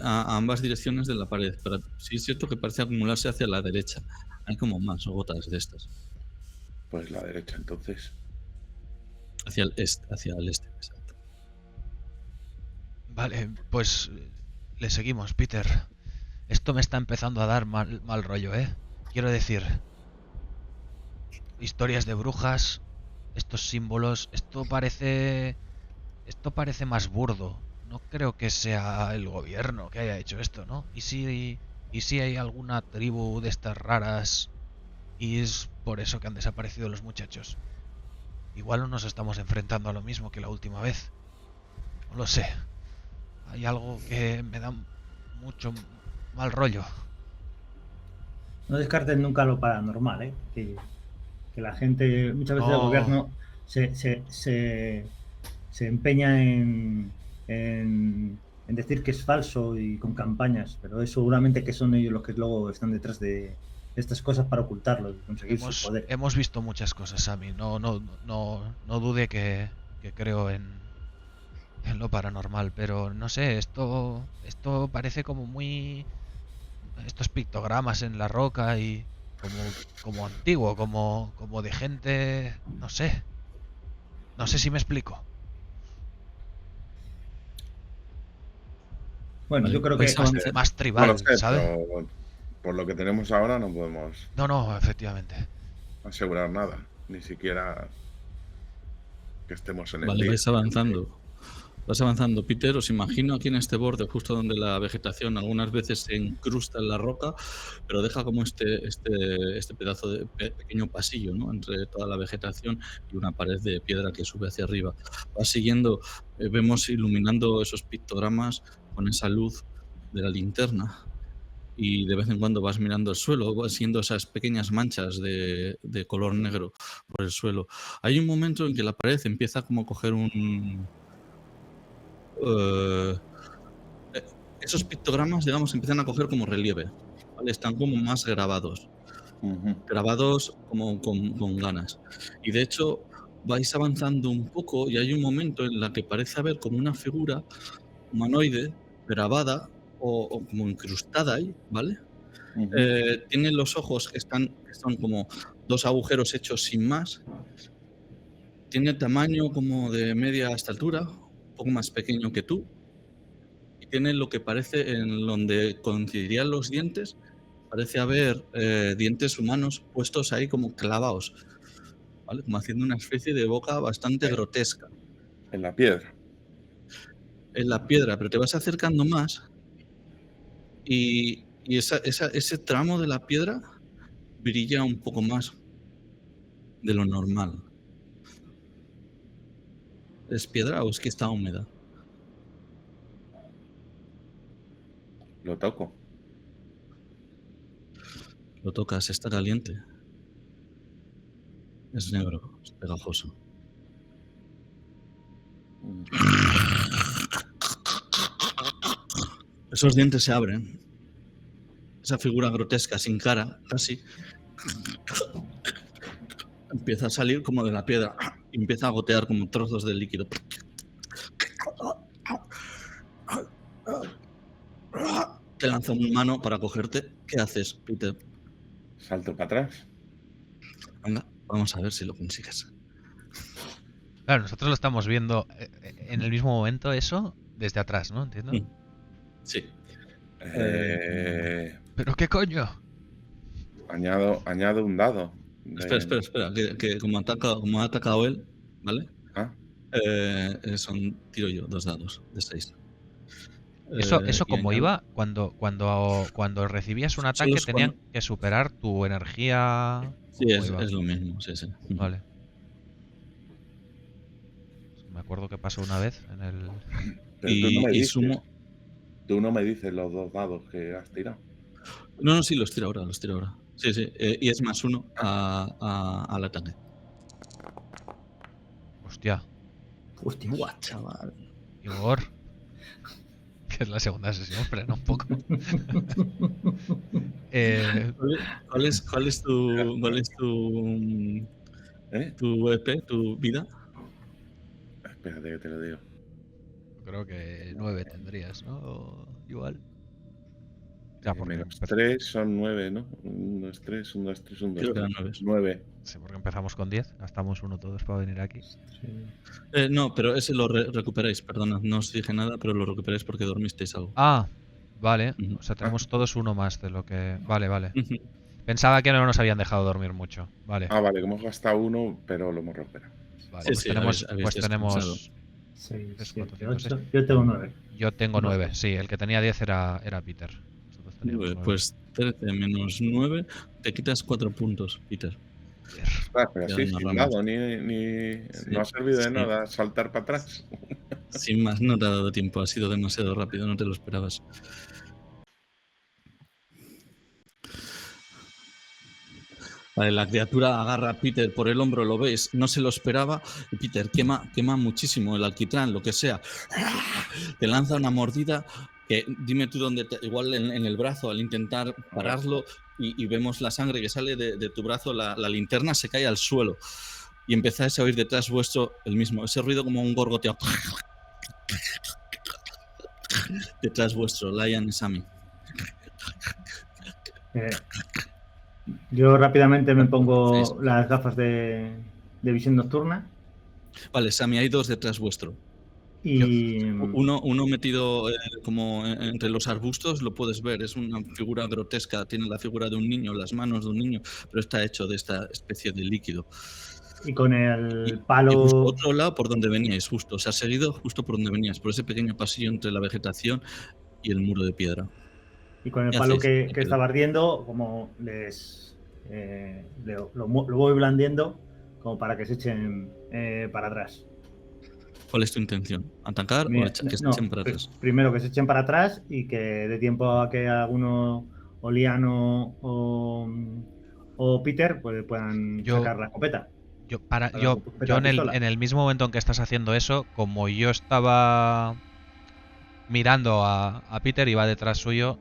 a ambas direcciones de la pared. Pero sí es cierto que parece acumularse hacia la derecha. Hay como más gotas de estas. Pues la derecha, entonces. Hacia el este, exacto. Vale, pues le seguimos, Peter. Esto me está empezando a dar mal rollo, ¿eh? Quiero decir, historias de brujas, estos símbolos, esto parece más burdo. No creo que sea el gobierno que haya hecho esto, ¿no? ¿Y si hay alguna tribu de estas raras Y es por eso que han desaparecido los muchachos. Igual no nos estamos enfrentando a lo mismo que la última vez. No lo sé. Hay algo que me da mucho mal rollo. No descarten nunca lo paranormal, ¿eh? Que la gente, muchas veces el No. gobierno se empeña en decir que es falso y con campañas, pero es seguramente que son ellos los que luego están detrás de estas cosas para ocultarlo y conseguir su poder. Hemos visto muchas cosas, Sammy. No dude que creo en lo paranormal, pero no sé, esto parece como muy... estos pictogramas en la roca y como antiguo, como de gente, no sé si me explico. Bueno, yo creo que Vais a avanzar. Más No tribal, lo sé, ¿sabes? pero por lo que tenemos ahora no podemos No, efectivamente. asegurar nada, ni siquiera que estemos en el Vale, día. vais avanzando. Vas avanzando, Peter. Os imagino aquí en este borde, justo donde la vegetación algunas veces se incrusta en la roca, pero deja como este pedazo de pequeño pasillo, ¿no? Entre toda la vegetación y una pared de piedra que sube hacia arriba. Vas siguiendo, vemos iluminando esos pictogramas con esa luz de la linterna. Y de vez en cuando vas mirando el suelo, vas viendo esas pequeñas manchas de color negro por el suelo. Hay un momento en que la pared empieza como a coger un... esos pictogramas, digamos, empiezan a coger como relieve, ¿vale? Están como más grabados, como con ganas. Y de hecho, vais avanzando un poco y hay un momento en la que parece haber como una figura humanoide grabada o como incrustada ahí, ¿vale? Tiene los ojos que son como dos agujeros hechos sin más. Tiene tamaño como de media altura, un poco más pequeño que tú. Y tiene lo que parece, en donde coincidirían los dientes, parece haber dientes humanos puestos ahí como clavados, ¿vale? Como haciendo una especie de boca bastante grotesca En la piedra. en la piedra, pero te vas acercando más y ese tramo de la piedra brilla un poco más de lo normal. ¿Es piedra o es que está húmeda? Lo toco. Lo tocas, está caliente. Es negro, es pegajoso. Esos dientes se abren. Esa figura grotesca, sin cara, casi, empieza a salir como de la piedra. Y empieza a gotear como trozos de líquido. Te lanza una mano para cogerte. ¿Qué haces, Peter? Salto para atrás. Venga, vamos a ver si lo consigues. Claro, nosotros lo estamos viendo en el mismo momento eso desde atrás, ¿no? Entiendo. Sí. ¿Pero qué coño? Añado un dado. Espera, que como ha atacado él, ¿vale? Ah, Tiro yo 2 dados de 6. Eso como añado- iba, cuando recibías un ataque Solo es tenían que superar tu energía. Sí, ¿Cómo iba? es lo mismo, sí. Vale. Me acuerdo que pasó una vez en el... pero tú no me Y dices. sumo... Tú no me dices los 2 dados que has tirado. No, sí, los tiro ahora. Sí. Y es +1 al ataque. Hostia. Hostia. Buah, chaval. Igor. Que es la segunda sesión, frena un poco. ¿Cuál es tu EP, tu vida? Espérate que te lo digo. Creo que 9 tendrías, ¿no? Igual. Ya, porque Menos 3 son 9, ¿no? 1, 2, 3, 1, 2, 3, 1, 2, Creo que 3. eran 9. Sí, porque empezamos con 10. Gastamos uno todos para venir aquí. No, pero ese lo recuperáis, perdona. No os dije nada, pero lo recuperáis porque dormisteis algo. Ah, vale. Ujú. O sea, tenemos todos uno más de lo que... Vale. Ujú. Pensaba que no nos habían dejado dormir mucho. Vale. Ah, vale, que hemos gastado 1, pero lo hemos recuperado. Vale, Sí, pues sí, tenemos... habéis pues tenemos... descansado. 6, Es 7, 4, 5, 8. Yo tengo 9. Yo tengo 9, sí. El que tenía 10 era Peter. Nosotros Estaríamos Pues 13 menos 9, te quitas 4 puntos, Peter. Pero Ya así, nos sin vamos. dado, no ha servido de sí. nada saltar para atrás. Sin más, no te ha dado tiempo, ha sido demasiado rápido, no te lo esperabas. Vale, la criatura agarra a Peter por el hombro, lo ves, no se lo esperaba, y Peter quema muchísimo el alquitrán, lo que sea. Te lanza una mordida que dime tú dónde, igual en el brazo, al intentar pararlo, y vemos la sangre que sale de tu brazo, la linterna se cae al suelo. Y empezáis a oír detrás vuestro el mismo, ese ruido como un gorgoteo. Detrás vuestro, Lion y Sammy. Yo rápidamente me pongo las gafas de visión nocturna. Vale, Sammy, hay 2 detrás vuestro. Y Uno metido como entre los arbustos, lo puedes ver, es una figura grotesca, tiene la figura de un niño, las manos de un niño, pero está hecho de esta especie de líquido. Y con el Y palo... justo otro lado por donde veníais, justo, os ha seguido justo por donde veníais, por ese pequeño pasillo entre la vegetación y el muro de piedra. Y con el ¿Qué palo hacéis? que estaba ardiendo, como lo voy blandiendo como para que se echen para atrás. ¿Cuál es tu intención? ¿Atacar o que se echen para atrás? Primero que se echen para atrás y que dé tiempo a que alguno, o Liano o Peter, pues puedan sacar la escopeta. Yo en el mismo momento en que estás haciendo eso, como yo estaba mirando a Peter y va detrás suyo,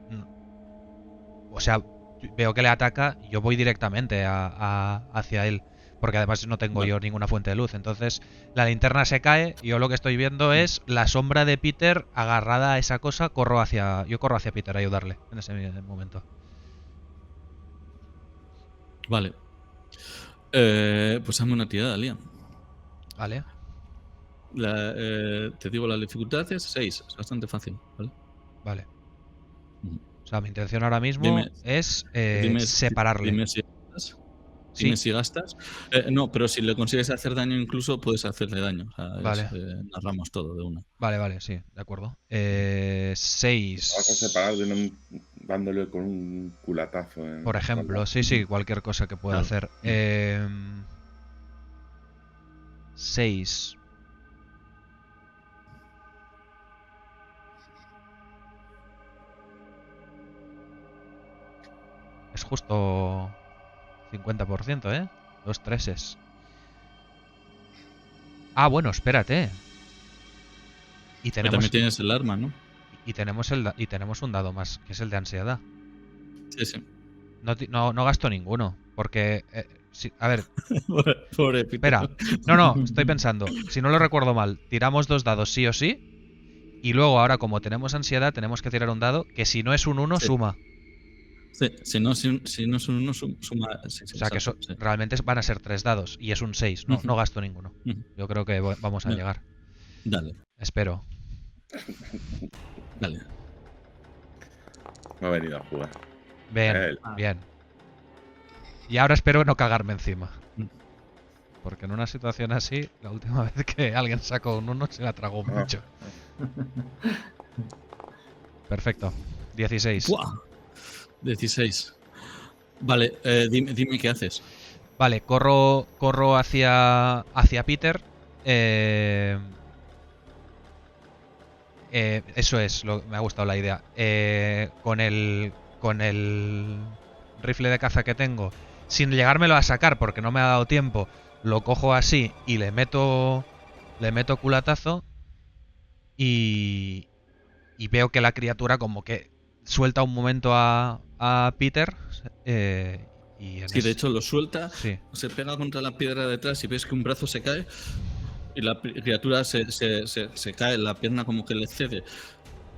o sea, veo que le ataca, yo voy directamente hacia él, porque además no tengo yo ninguna fuente de luz. Entonces la linterna se cae y yo lo que estoy viendo es la sombra de Peter agarrada a esa cosa. Yo corro hacia Peter a ayudarle en ese momento. Vale. Pues hazme una tirada, Liam. Vale. Te digo, la dificultad es 6, es bastante fácil, ¿vale? Vale. O sea, mi intención ahora mismo es separarle. Dime si gastas. No, pero si le consigues hacer daño incluso, puedes hacerle daño. O sea, vale. Narramos todo de una. Vale, sí, de acuerdo. 6. Vas a separar dándole con un culatazo. Por ejemplo, sí, cualquier cosa que pueda hacer. 6. Es justo 50%, ¿eh? 2 treses. Ah, bueno, espérate. Y tenemos... También tienes el arma, ¿no? Y tenemos un dado más, que es el de ansiedad. Sí. No gasto ninguno, porque... a ver... Pobre Peter. Espera. No, estoy pensando. Si no lo recuerdo mal, tiramos 2 dados sí o sí. Y luego ahora, como tenemos ansiedad, tenemos que tirar un dado que si no es un 1, suma. Sí, si no es un 1, suma. Sí, o sea, que realmente van a ser 3 dados y es un 6. No gasto ninguno. Yo creo que vamos a llegar. Dale. Espero. Dale. Me ha venido a jugar. Bien. Y ahora espero no cagarme encima. Porque en una situación así, la última vez que alguien sacó un 1 se la tragó mucho. Perfecto. 16. ¡Buah! 16. Vale, dime qué haces. Vale, corro hacia Peter. Eso es, me ha gustado la idea. Con el rifle de caza que tengo, sin llegármelo a sacar porque no me ha dado tiempo, lo cojo así y le meto culatazo y veo que la criatura como que suelta un momento a Peter. Sí, de hecho lo suelta, sí. Se pega contra la piedra detrás y ves que un brazo se cae y la criatura se cae, la pierna como que le cede.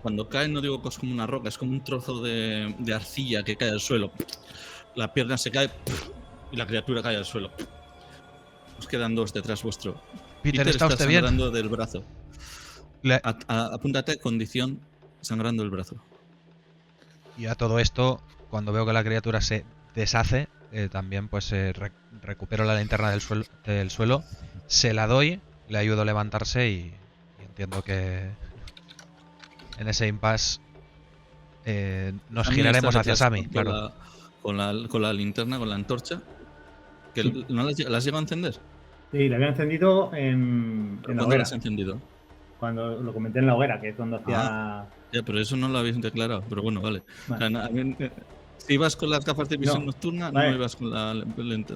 Cuando cae no digo que es como una roca, es como un trozo de arcilla que cae al suelo. La pierna se cae y la criatura cae al suelo. Os quedan 2 detrás vuestro. Peter, ¿está usted bien? Sangrando del brazo. Apúntate, condición, sangrando el brazo. Y a todo esto, cuando veo que la criatura se deshace, también pues recupero la linterna del suelo, se la doy, le ayudo a levantarse y entiendo que en ese impasse nos Sammy giraremos está hacia detrás Sammy, con claro. con la linterna, con la antorcha. Que Sí. ¿No la has llegado a encender? Sí, la había encendido en la ¿Cuándo la hoguera. has encendido? Cuando lo comenté en la hoguera, que es cuando hacía. Ya, pero eso no lo habéis declarado. Pero bueno, vale. O sea, Vale. a mí, si ibas con las gafas de visión No, nocturna, vale. no ibas con la lente.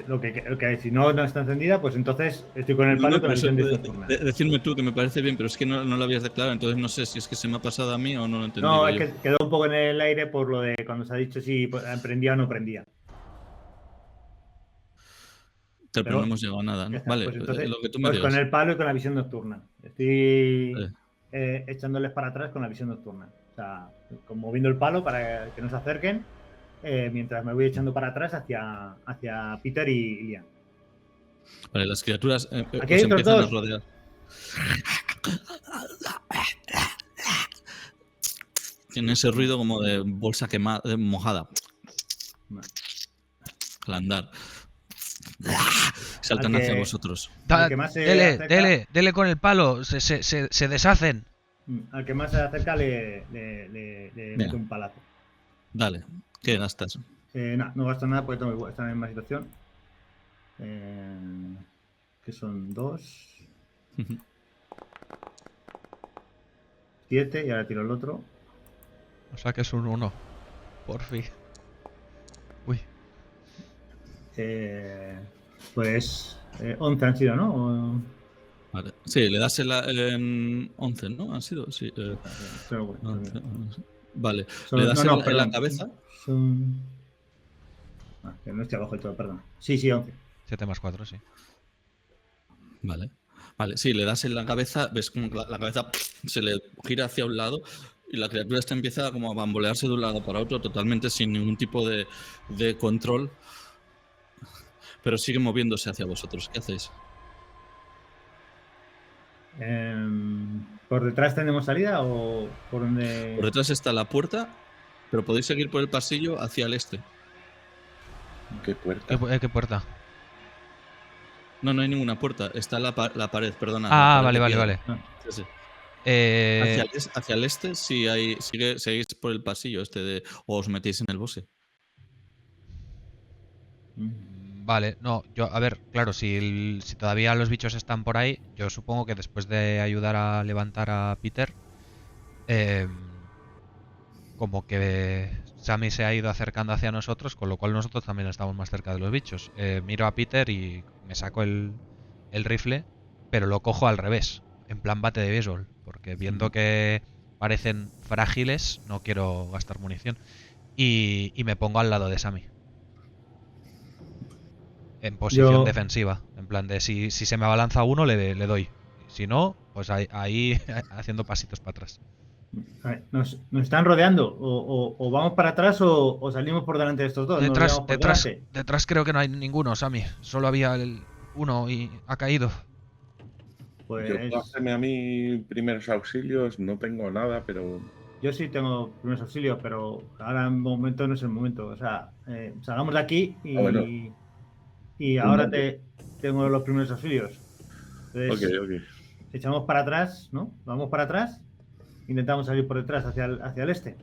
Lo que si no está encendida, pues entonces estoy con el palo y con la visión nocturna. Decirme tú que me parece bien, pero es que no lo habías declarado, entonces no sé si es que se me ha pasado a mí o no lo he entendido. No, es yo. que quedó un poco en el aire por lo de cuando se ha dicho si prendía o no prendía. Pero no hemos llegado a nada, Ya ¿no? está, Vale, pues entonces, lo que tú me pues con digas. el palo y con la visión nocturna. Estoy Vale. echándoles para atrás con la visión nocturna. O sea, como moviendo el palo para que no se acerquen, mientras me voy echando para atrás hacia Peter y Liam. Vale, las criaturas Aquí os hay otros empiezan a dos. rodear. Tiene ese ruido como de bolsa quemada, mojada. Vale. Al andar. Saltan Al que- hacia vosotros. Al que más se Dele, acerca- dele con el palo, se deshacen. Al que más se acerca le Venga. meto un palazo. Dale, ¿qué gastas? No gasto nada porque tengo que estar en la misma situación. Que son 2, 7 y ahora tiro el otro. O sea que es un 1. Por fin. Uy. Pues 11 han sido, ¿no? Vale. Sí, le das en 11, ¿no? ¿Han sido? Sí. 11. Vale. Le das en la perdón. cabeza. Que no estoy abajo y todo, perdón. Sí, 11. 7 más 4, sí. Vale. Vale, sí, le das en la cabeza, ves como que la cabeza se le gira hacia un lado y la criatura esta empieza como a bambolearse de un lado para otro totalmente sin ningún tipo de control, pero sigue moviéndose hacia vosotros. ¿Qué hacéis? ¿Por detrás tenemos salida o por donde...? Por detrás está la puerta, pero podéis seguir por el pasillo hacia el este. ¿Qué puerta? ¿Qué puerta? No, no hay ninguna puerta, está la pared, perdona. Ah, la pared vale, de vale, piedra. vale. Sí, sí. Eh, Hacia el este sí hay, seguís por el pasillo este o os metéis en el bosque. Vale, no, yo, a ver, claro, si todavía los bichos están por ahí, yo supongo que después de ayudar a levantar a Peter, como que Sammy se ha ido acercando hacia nosotros, con lo cual nosotros también estamos más cerca de los bichos. Miro a Peter y me saco el rifle, pero lo cojo al revés, en plan bate de béisbol, porque viendo que parecen frágiles, no quiero gastar munición. Y me pongo al lado de Sammy. En posición defensiva. En plan de si se me abalanza uno, le doy. Si no, pues ahí haciendo pasitos para atrás. A ver, nos están rodeando. O vamos para atrás o salimos por delante de estos dos. Detrás creo que no hay ninguno, Sammy. Solo había uno y ha caído. Pues Yo puedo hacerme a mí primeros auxilios, no tengo nada, pero yo sí tengo primeros auxilios, pero ahora en momento no es el momento. O sea, salgamos de aquí y, bueno. y ahora tengo los primeros auxilios. Entonces, ok. echamos para atrás, ¿no? Vamos para atrás. Intentamos salir por detrás hacia el este.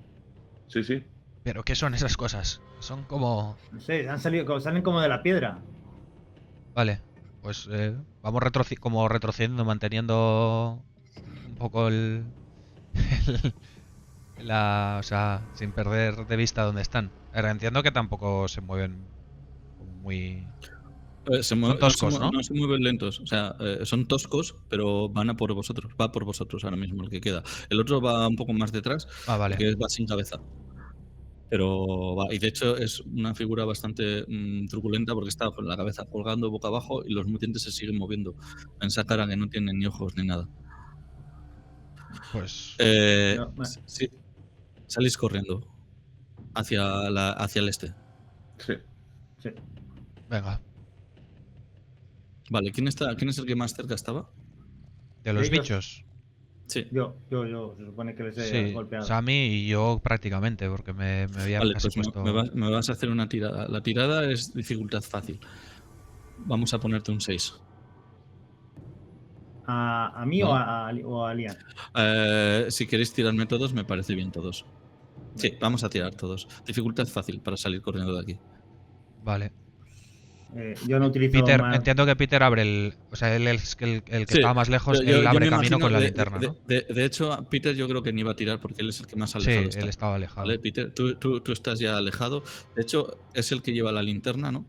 Sí. ¿Pero qué son esas cosas? Son como... No sé, salen como de la piedra. Vale, pues vamos retrocediendo, manteniendo un poco o sea, sin perder de vista dónde están. Ahora entiendo que tampoco se mueven muy... Son toscos, ¿no? No se mueven lentos, o sea, son toscos, pero van a por vosotros. Va por vosotros ahora mismo el que queda. El otro va un poco más detrás, vale. que va sin cabeza. Pero va, y de hecho es una figura bastante truculenta porque está con la cabeza colgando boca abajo y los mutentes se siguen moviendo en esa cara que no tienen ni ojos ni nada. Pues... sí, salís corriendo hacia el este. Sí. Venga. Vale, ¿quién es el que más cerca estaba? ¿De los ¿Ellos? bichos? Sí. Yo, se supone que les he golpeado. Sammy y yo prácticamente, porque me había Vale, casi pues puesto... me vas a hacer una tirada. La tirada es dificultad fácil. Vamos a ponerte un 6. ¿A mí No. o a Liam? Si queréis tirarme todos, me parece bien todos. Sí, vamos a tirar todos. Dificultad fácil para salir corriendo de aquí. Vale. Yo no utilizo Peter, más... entiendo que Peter abre el. O sea, él es el que Sí, estaba más lejos, yo él abre me camino imagino con la de- linterna, de- ¿no? de hecho, Peter yo creo que ni va a tirar porque él es el que más Sí, alejado está. él estaba alejado. ¿Vale, Peter? Tú estás ya alejado. De hecho, es el que lleva la linterna, ¿no?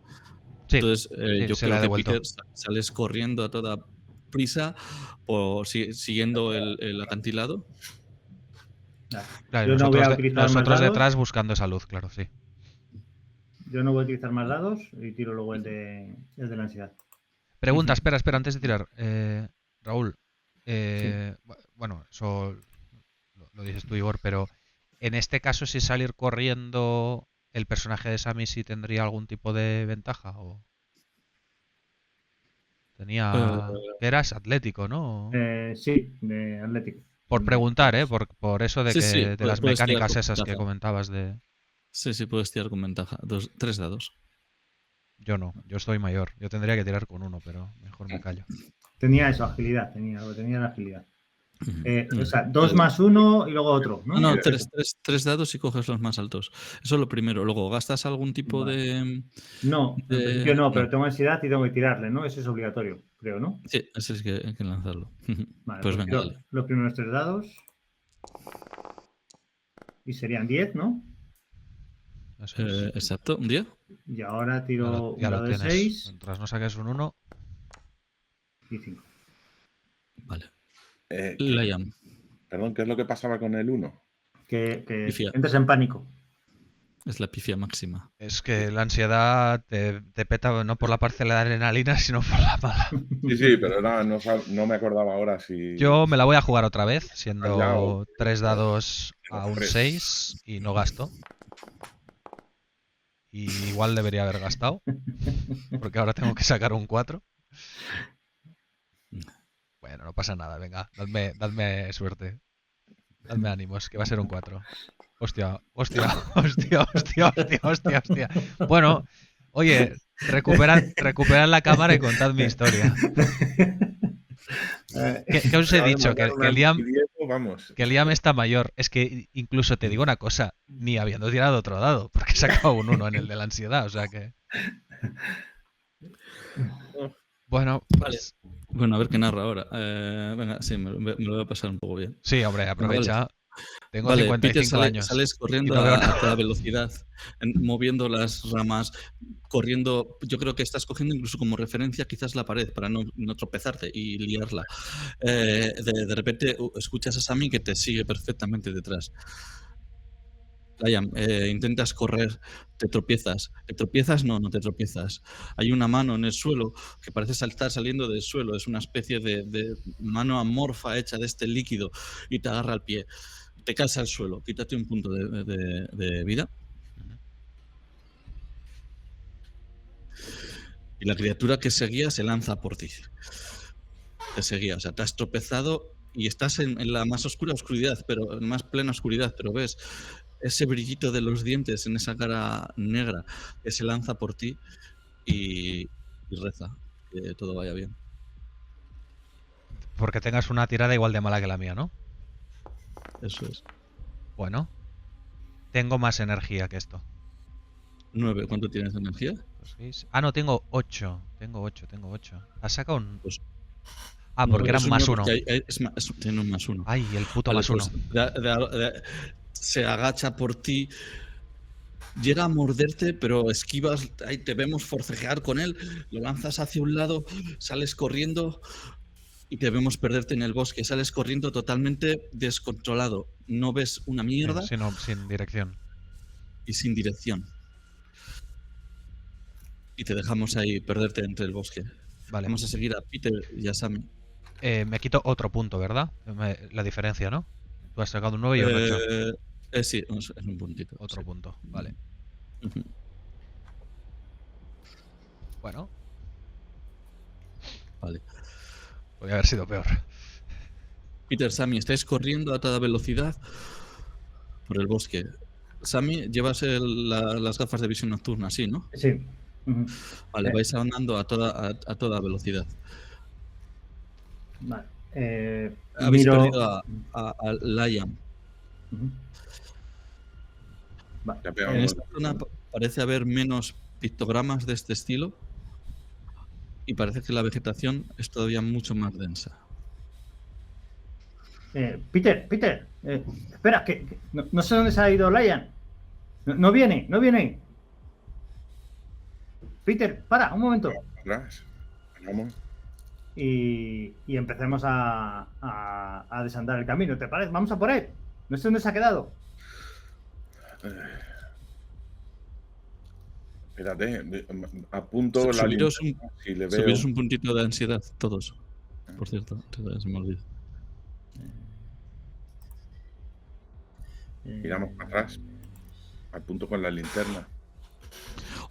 Sí, Entonces, sí, yo se la creo he que devuelto. Peter sales corriendo a toda prisa o siguiendo el acantilado. Claro, Yo no voy a utilizar más nosotros dados. detrás buscando esa luz, claro, sí. Yo no voy a utilizar más dados y tiro luego el de la ansiedad. Pregunta, espera, antes de tirar. Raúl, bueno, eso lo dices tú, Igor, pero en este caso, si salir corriendo, ¿el personaje de Sammy sí tendría algún tipo de ventaja? ¿O tenía... Eras atlético, ¿no? Sí, de Atlético. Por preguntar, ¿eh? Por eso de Sí, que sí, de las puedes tirar mecánicas con esas que ventaja. comentabas de... Sí, puedes tirar con ventaja. 3 dados. Yo no, yo estoy mayor. Yo tendría que tirar con 1, pero mejor me callo. Tenía eso, agilidad. Tenía la agilidad. Ujú. O sea, 2 más 1 y luego otro, ¿no? No, tres dados y coges los más altos. Eso es lo primero. Luego, ¿gastas algún tipo Vale. No, en de- principio no, pero no. tengo ansiedad y tengo que tirarle, ¿no? Eso es obligatorio, creo, ¿no? Sí, ese es que hay que lanzarlo. Vale, Pues venga, tiro dale. los primeros 3 dados. Y serían 10, ¿no? Eso es. Exacto, un día. Y ahora tiro Ya un lo dado de tienes. 6 Mientras no saques un 1, y 5. Vale. ¿Qué- Liam. Perdón, ¿qué es lo que pasaba con el 1? Que Pifia. entres en pánico. Es la pifia máxima. es que la ansiedad te peta no por la parcela de adrenalina, sino por la mala. Sí, pero no me acordaba ahora si... Yo me la voy a jugar otra vez, Ya, siendo 3 dados a un 6 y no gasto. Y igual debería haber gastado, porque ahora tengo que sacar un 4. Bueno, no pasa nada, venga, dadme suerte. Dadme ánimos, que va a ser un 4. Hostia. Bueno, oye, recuperad la cámara y contad mi historia. ¿Qué os he dicho? Que el Liam está mayor. Es que incluso te digo una cosa, ni habiendo tirado otro dado, porque he sacado un 1 en el de la ansiedad, o sea que... Bueno, pues... Bueno, a ver qué narra ahora. Venga, sí, me lo voy a pasar un poco bien. Sí, hombre, aprovecha. Tengo Vale, 55 Peter años. sales corriendo y no veo a nada. toda velocidad, moviendo las ramas, corriendo. Yo creo que estás cogiendo incluso como referencia quizás la pared para no tropezarte y liarla. De repente escuchas a Sammy que te sigue perfectamente detrás. Liam, intentas correr, te tropiezas. ¿Te tropiezas? No te tropiezas. Hay una mano en el suelo que parece estar saliendo del suelo. Es una especie de mano amorfa hecha de este líquido y te agarra al pie. Te caes al suelo. Quítate un punto de vida. Y la criatura que seguía se lanza por ti. Te seguía, o sea, te has tropezado y estás en la más oscura oscuridad, pero en más plena oscuridad, pero ves ese brillito de los dientes en esa cara negra que se lanza por ti y reza que todo vaya bien. Porque tengas una tirada igual de mala que la mía, ¿no? Eso es. Bueno, tengo más energía que esto. 9, ¿cuánto tienes de energía? Ah, no, tengo 8. Tengo 8. ¿Has sacado un...? Pues, porque eran más 1. Tiene un más 1. Ay, el puto Vale, más 1. pues, se agacha por ti, llega a morderte, pero esquivas, ahí te vemos forcejear con él, lo lanzas hacia un lado, sales corriendo y te vemos perderte en el bosque. Sales corriendo totalmente descontrolado. No ves una mierda Sin dirección. y sin dirección. Y te dejamos ahí perderte entre el bosque. Vale. Vamos a seguir a Peter y a Sammy. Me quito otro punto, ¿verdad? La diferencia, ¿no? Tú has sacado un 9 y un 8. Sí, es un puntito. Otro sí. punto, vale. Ujú. Bueno, Vale. podría haber sido peor. Peter, Sammy, estáis corriendo a toda velocidad por el bosque. Sammy, llevas las gafas de visión nocturna, sí, ¿no? Sí. Vale, vais andando a toda velocidad. Vale. Habéis Miro. perdido a Liam. Ujú. Vale. Ya En pegamos. esta zona parece haber menos pictogramas de este estilo y parece que la vegetación es todavía mucho más densa. Peter, espera, que no sé dónde se ha ido Liam. No viene. Peter, para, un momento. Atrás. Vamos. Y empecemos a desandar el camino. ¿Te parece? Vamos a por él. No sé dónde se ha quedado. Espérate, apunto la Subiros linterna, si le veo. Subiros un puntito de ansiedad, todos. Por cierto, se me olvida. Miramos para atrás. Apunto con la linterna.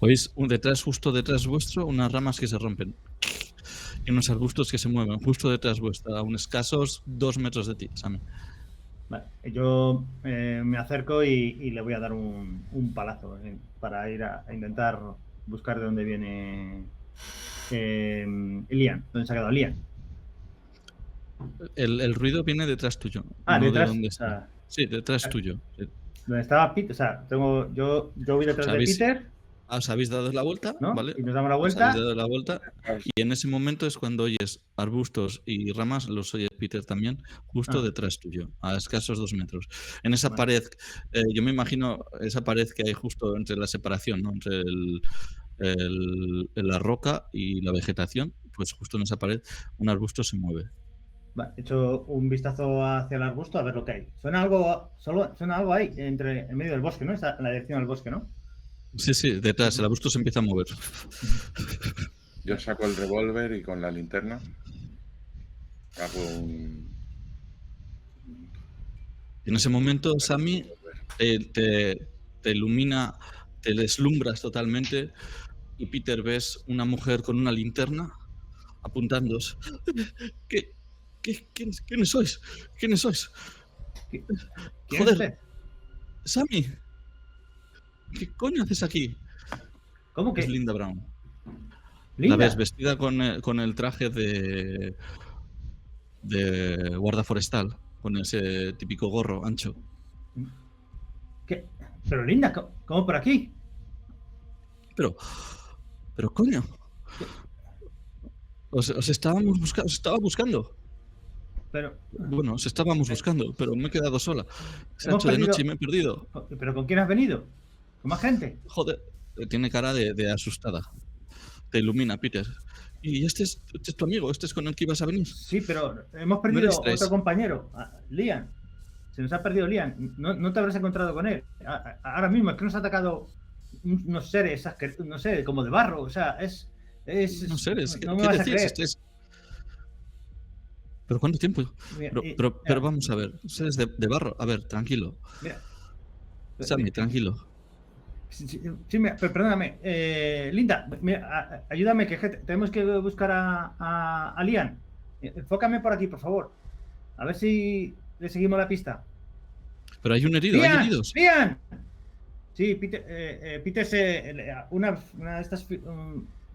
Oís justo detrás vuestro, unas ramas que se rompen. Y unos arbustos que se mueven justo detrás vuestra, a unos escasos 2 metros de ti, Sammy. Vale, yo me acerco y le voy a dar un palazo para ir a intentar buscar de dónde viene Liam. ¿Dónde se ha quedado Liam? El ruido viene detrás tuyo. Ah, no detrás. de dónde está. Sí, detrás tuyo. Sí. ¿Dónde estaba Peter? O sea, yo voy detrás de Peter, Os habéis dado la vuelta, ¿no? ¿vale? Y nos damos la Os vuelta. habéis dado la vuelta. Y en ese momento es cuando oyes arbustos y ramas, los oye Peter también, justo detrás tuyo, a escasos 2 metros. En esa pared, yo me imagino esa pared que hay justo entre la separación, ¿no? Entre la roca y la vegetación, pues justo en esa pared un arbusto se mueve. Vale, he hecho un vistazo hacia el arbusto a ver lo que hay. Suena algo ahí, en medio del bosque, ¿no? Está en la dirección del bosque, ¿no? Sí, detrás, el arbusto se empieza a mover. Yo saco el revólver y con la linterna hago un... En ese momento, Sammy, te ilumina, te deslumbras totalmente y Peter ves una mujer con una linterna apuntándoos. ¿Quiénes sois? ¿Quiénes sois? ¿Quién Joder, es usted? Sammy, ¿qué coño haces aquí? ¿Cómo que? Es Linda Brown. ¿Linda? La ves vestida con el traje de guarda forestal, con ese típico gorro ancho. ¿Qué? Pero Linda, ¿cómo por aquí? Pero coño. Os estaba buscando. Pero Bueno, os estábamos buscando, pero me he quedado sola. Se ha Hemos hecho de perdido- noche y me he perdido. ¿pero con quién has venido? ¿Con más gente? Joder, tiene cara de asustada. Te ilumina, Peter. Y este es tu amigo, este es con el que ibas a venir. Sí, pero hemos No perdido eres tres. otro compañero, Liam. Se nos ha perdido Liam. No te habrás encontrado con él. Ahora mismo es que nos ha atacado unos seres, no sé, como de barro. O sea, es No sé, no me ¿qué vas a decís? creer. ¿Pero cuánto tiempo? Mira, Pero vamos a ver, seres de barro. A ver, tranquilo. Mira. Sammy, tranquilo. Sí, pero perdóname. Linda, mira, ayúdame, que tenemos que buscar a Liam. Enfócame por aquí, por favor. A ver si le seguimos la pista. Pero hay un herido, hay ¡Liam! heridos. ¡Liam! Sí, Peter, una de estas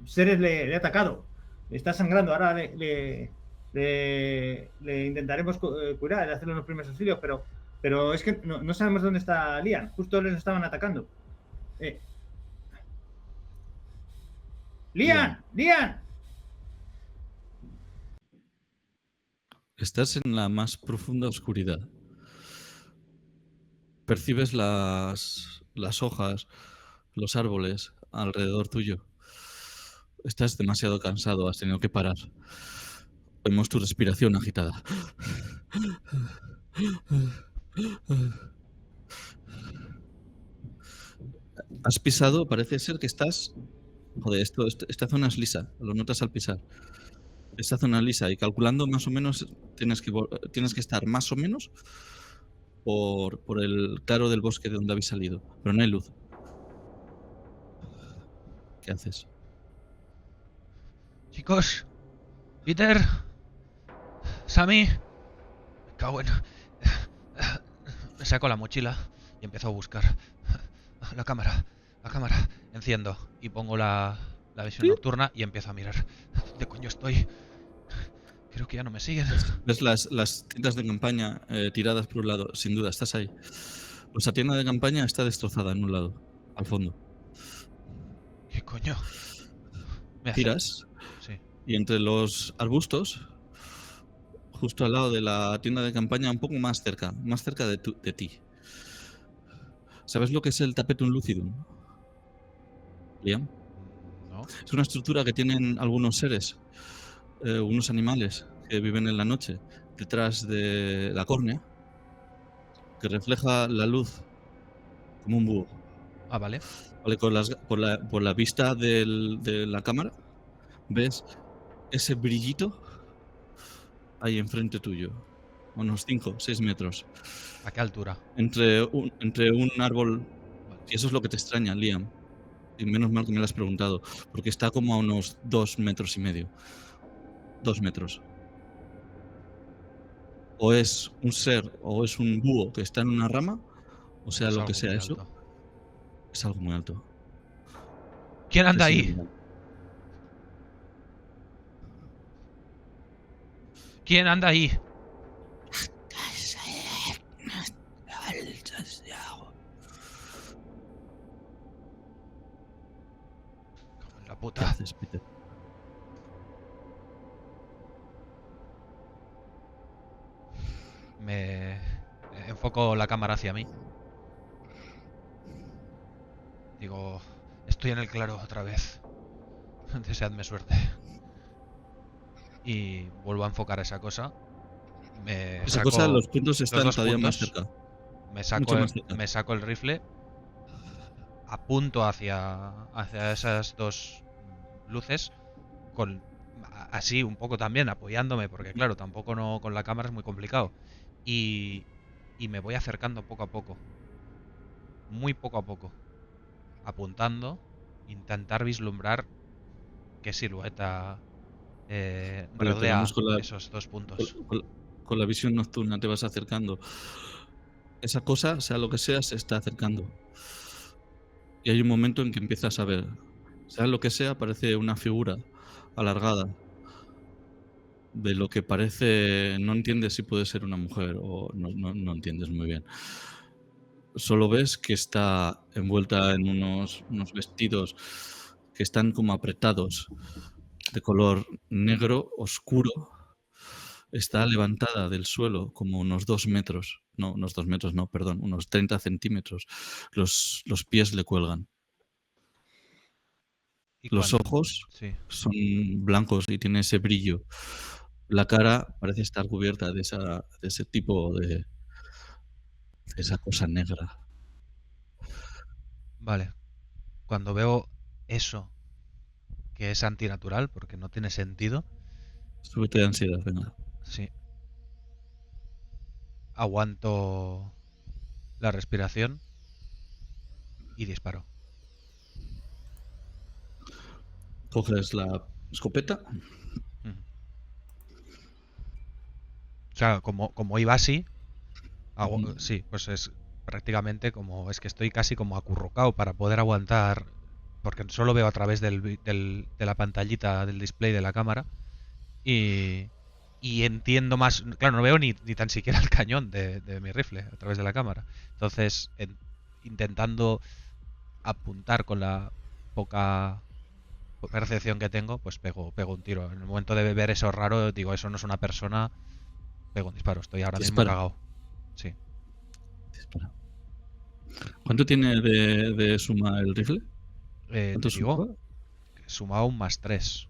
seres le ha atacado. Le está sangrando. Ahora le intentaremos curar, hacerle unos primeros auxilios, pero es que no sabemos dónde está Liam. Justo les estaban atacando. ¡Liam! ¡Liam! Estás en la más profunda oscuridad. Percibes las hojas, los árboles alrededor tuyo. Estás demasiado cansado, has tenido que parar. Vemos tu respiración agitada. Has pisado, parece ser que estás... Joder, esta zona es lisa, lo notas al pisar. Esta zona es lisa y calculando más o menos tienes que estar más o menos por el claro del bosque de donde habéis salido, pero no hay luz. ¿Qué haces? Chicos, Peter, Sammy, me cago en... Me saco la mochila y empiezo a buscar la cámara. Enciendo y pongo la visión nocturna y empiezo a mirar. ¿Dónde coño estoy? que ya no me siguen. Ves las tiendas de campaña tiradas por un lado, sin duda, estás ahí. Pues la tienda de campaña está destrozada en un lado, al fondo. ¿Qué coño? Me hace- Tiras Sí. y entre los arbustos, justo al lado de la tienda de campaña, un poco más cerca de ti. ¿Sabes lo que es el tapetum lucidum, Liam? ¿No? Es una estructura que tienen algunos seres, unos animales que viven en la noche, detrás de la córnea, que refleja la luz como un búho. Ah, vale. ¿Vale? Por la vista de la cámara, ves ese brillito ahí enfrente tuyo, a unos 5 o 6 metros, ¿A qué altura? entre un árbol. Vale. Y eso es lo que te extraña, Liam. Y menos mal que me lo has preguntado, porque está como a unos 2,5 metros. 2 metros. O es un ser, o es un búho que está en una rama, o sea, Es lo algo que sea muy eso, alto. es algo muy alto. ¿Quién anda Te sigue ahí? mirando. ¿Quién anda ahí? Cago en la ¿Qué puta. haces, Peter? Me enfoco la cámara hacia mí. Digo, estoy en el claro otra vez. Deseadme suerte. Y vuelvo a enfocar esa cosa. Me Esa saco cosa, los puntos están dos todavía más puntos. cerca. Me saco, mucho más cerca. me saco el rifle. Apunto hacia esas dos luces. Así un poco también apoyándome. Porque claro, tampoco no con la cámara es muy complicado. Y me voy acercando poco a poco. Muy poco a poco. Apuntando. Intentar vislumbrar qué silueta Vale, rodea tenemos con esos dos puntos. con la visión nocturna te vas acercando. Esa cosa, sea lo que sea, se está acercando. Y hay un momento en que empiezas a ver. Sea lo que sea, parece una figura alargada. De lo que parece. No entiendes si puede ser una mujer o no entiendes muy bien. Solo ves que está envuelta en unos vestidos que están como apretados, de color negro oscuro. Está levantada del suelo como unos 2 metros. No, unos 2 metros, no, perdón, unos 30 centímetros. Los pies le cuelgan. Y Los ojos sí. son blancos y tiene ese brillo. La cara parece estar cubierta de ese tipo de esa cosa negra. Vale. Cuando veo eso, que es antinatural, porque no tiene sentido, Súbete de ansiedad, venga. sí. Aguanto la respiración y disparo. Coges la escopeta. Ujú. O sea, como iba así, Ujú. sí, pues es prácticamente como, es que estoy casi como acurrucado para poder aguantar, porque solo veo a través de la pantallita del display de la cámara y entiendo más, claro, no veo ni tan siquiera el cañón de mi rifle a través de la cámara. Entonces, intentando apuntar con la poca percepción que tengo, pues pego un tiro. En el momento de ver eso raro, digo, eso no es una persona, pego un disparo. Estoy ahora mismo Dispara. cagado. Sí. Dispara. ¿Cuánto tiene de suma el rifle? Te ¿Cuánto digo, suma? he sumado un +3.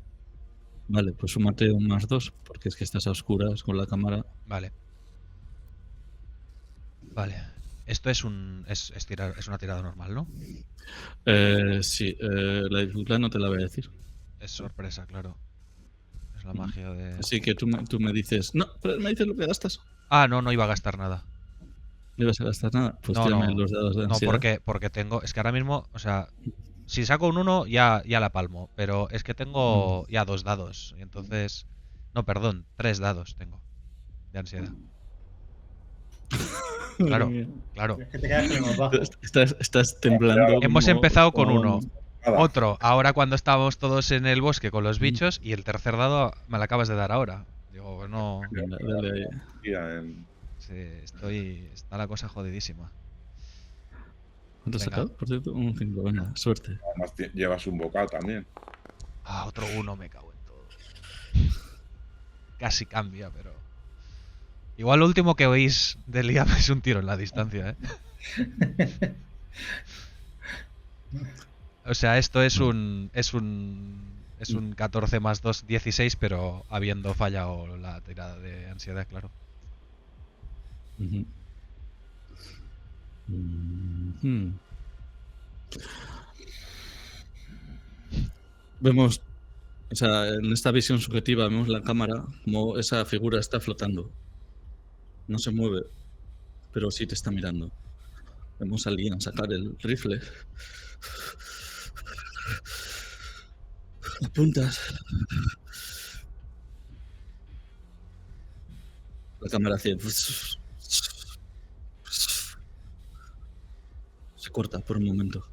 Vale, pues súmate un +2, porque es que estás a oscuras con la cámara. Vale. Vale. Esto es es una tirada normal, ¿no? Sí, la dificultad no te la voy a decir. Es sorpresa, claro. Es la magia de... Así que tú me dices. No, pero me dices lo que gastas. Ah, no iba a gastar nada. No ibas a gastar nada. Pues No, tírame no. los dados de No, ansiedad. porque tengo... Es que ahora mismo, o sea, si saco un 1 ya la palmo. Pero es que tengo ya 2 dados. Y entonces... No, perdón, 3 dados tengo de ansiedad. Claro, claro. Es que te quedas con el más bajo. Estás temblando. Hemos como- empezado con como- 1. Nada. Otro, ahora cuando estábamos todos en el bosque con los bichos. Y el tercer dado me lo acabas de dar ahora. Digo, no. Venga, dale ahí. Sí, está la cosa jodidísima. ¿Cuánto has Venga. sacado? Por cierto, un 5. Venga, suerte. Además llevas un bocado también. Ah, otro 1, me cago en todo. Casi cambia, pero... Igual lo último que oís de Liam es un tiro en la distancia, ¿eh? O sea, esto es un 14 más 2, 16, pero habiendo fallado la tirada de ansiedad, claro. Ujú. Mhm. Vemos, o sea, en esta visión subjetiva vemos la cámara como esa figura está flotando. No se mueve, pero sí te está mirando. Vemos a Liam sacar el rifle. Apuntas. La cámara hace... Se corta por un momento.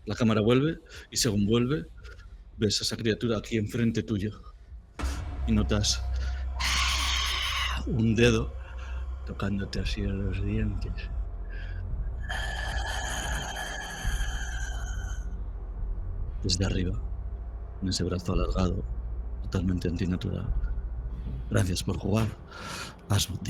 La cámara vuelve y según vuelve, ves a esa criatura aquí enfrente tuyo. Y notas un dedo tocándote así a los dientes. Desde arriba, con ese brazo alargado, totalmente antinatural. Gracias por jugar. Asbot.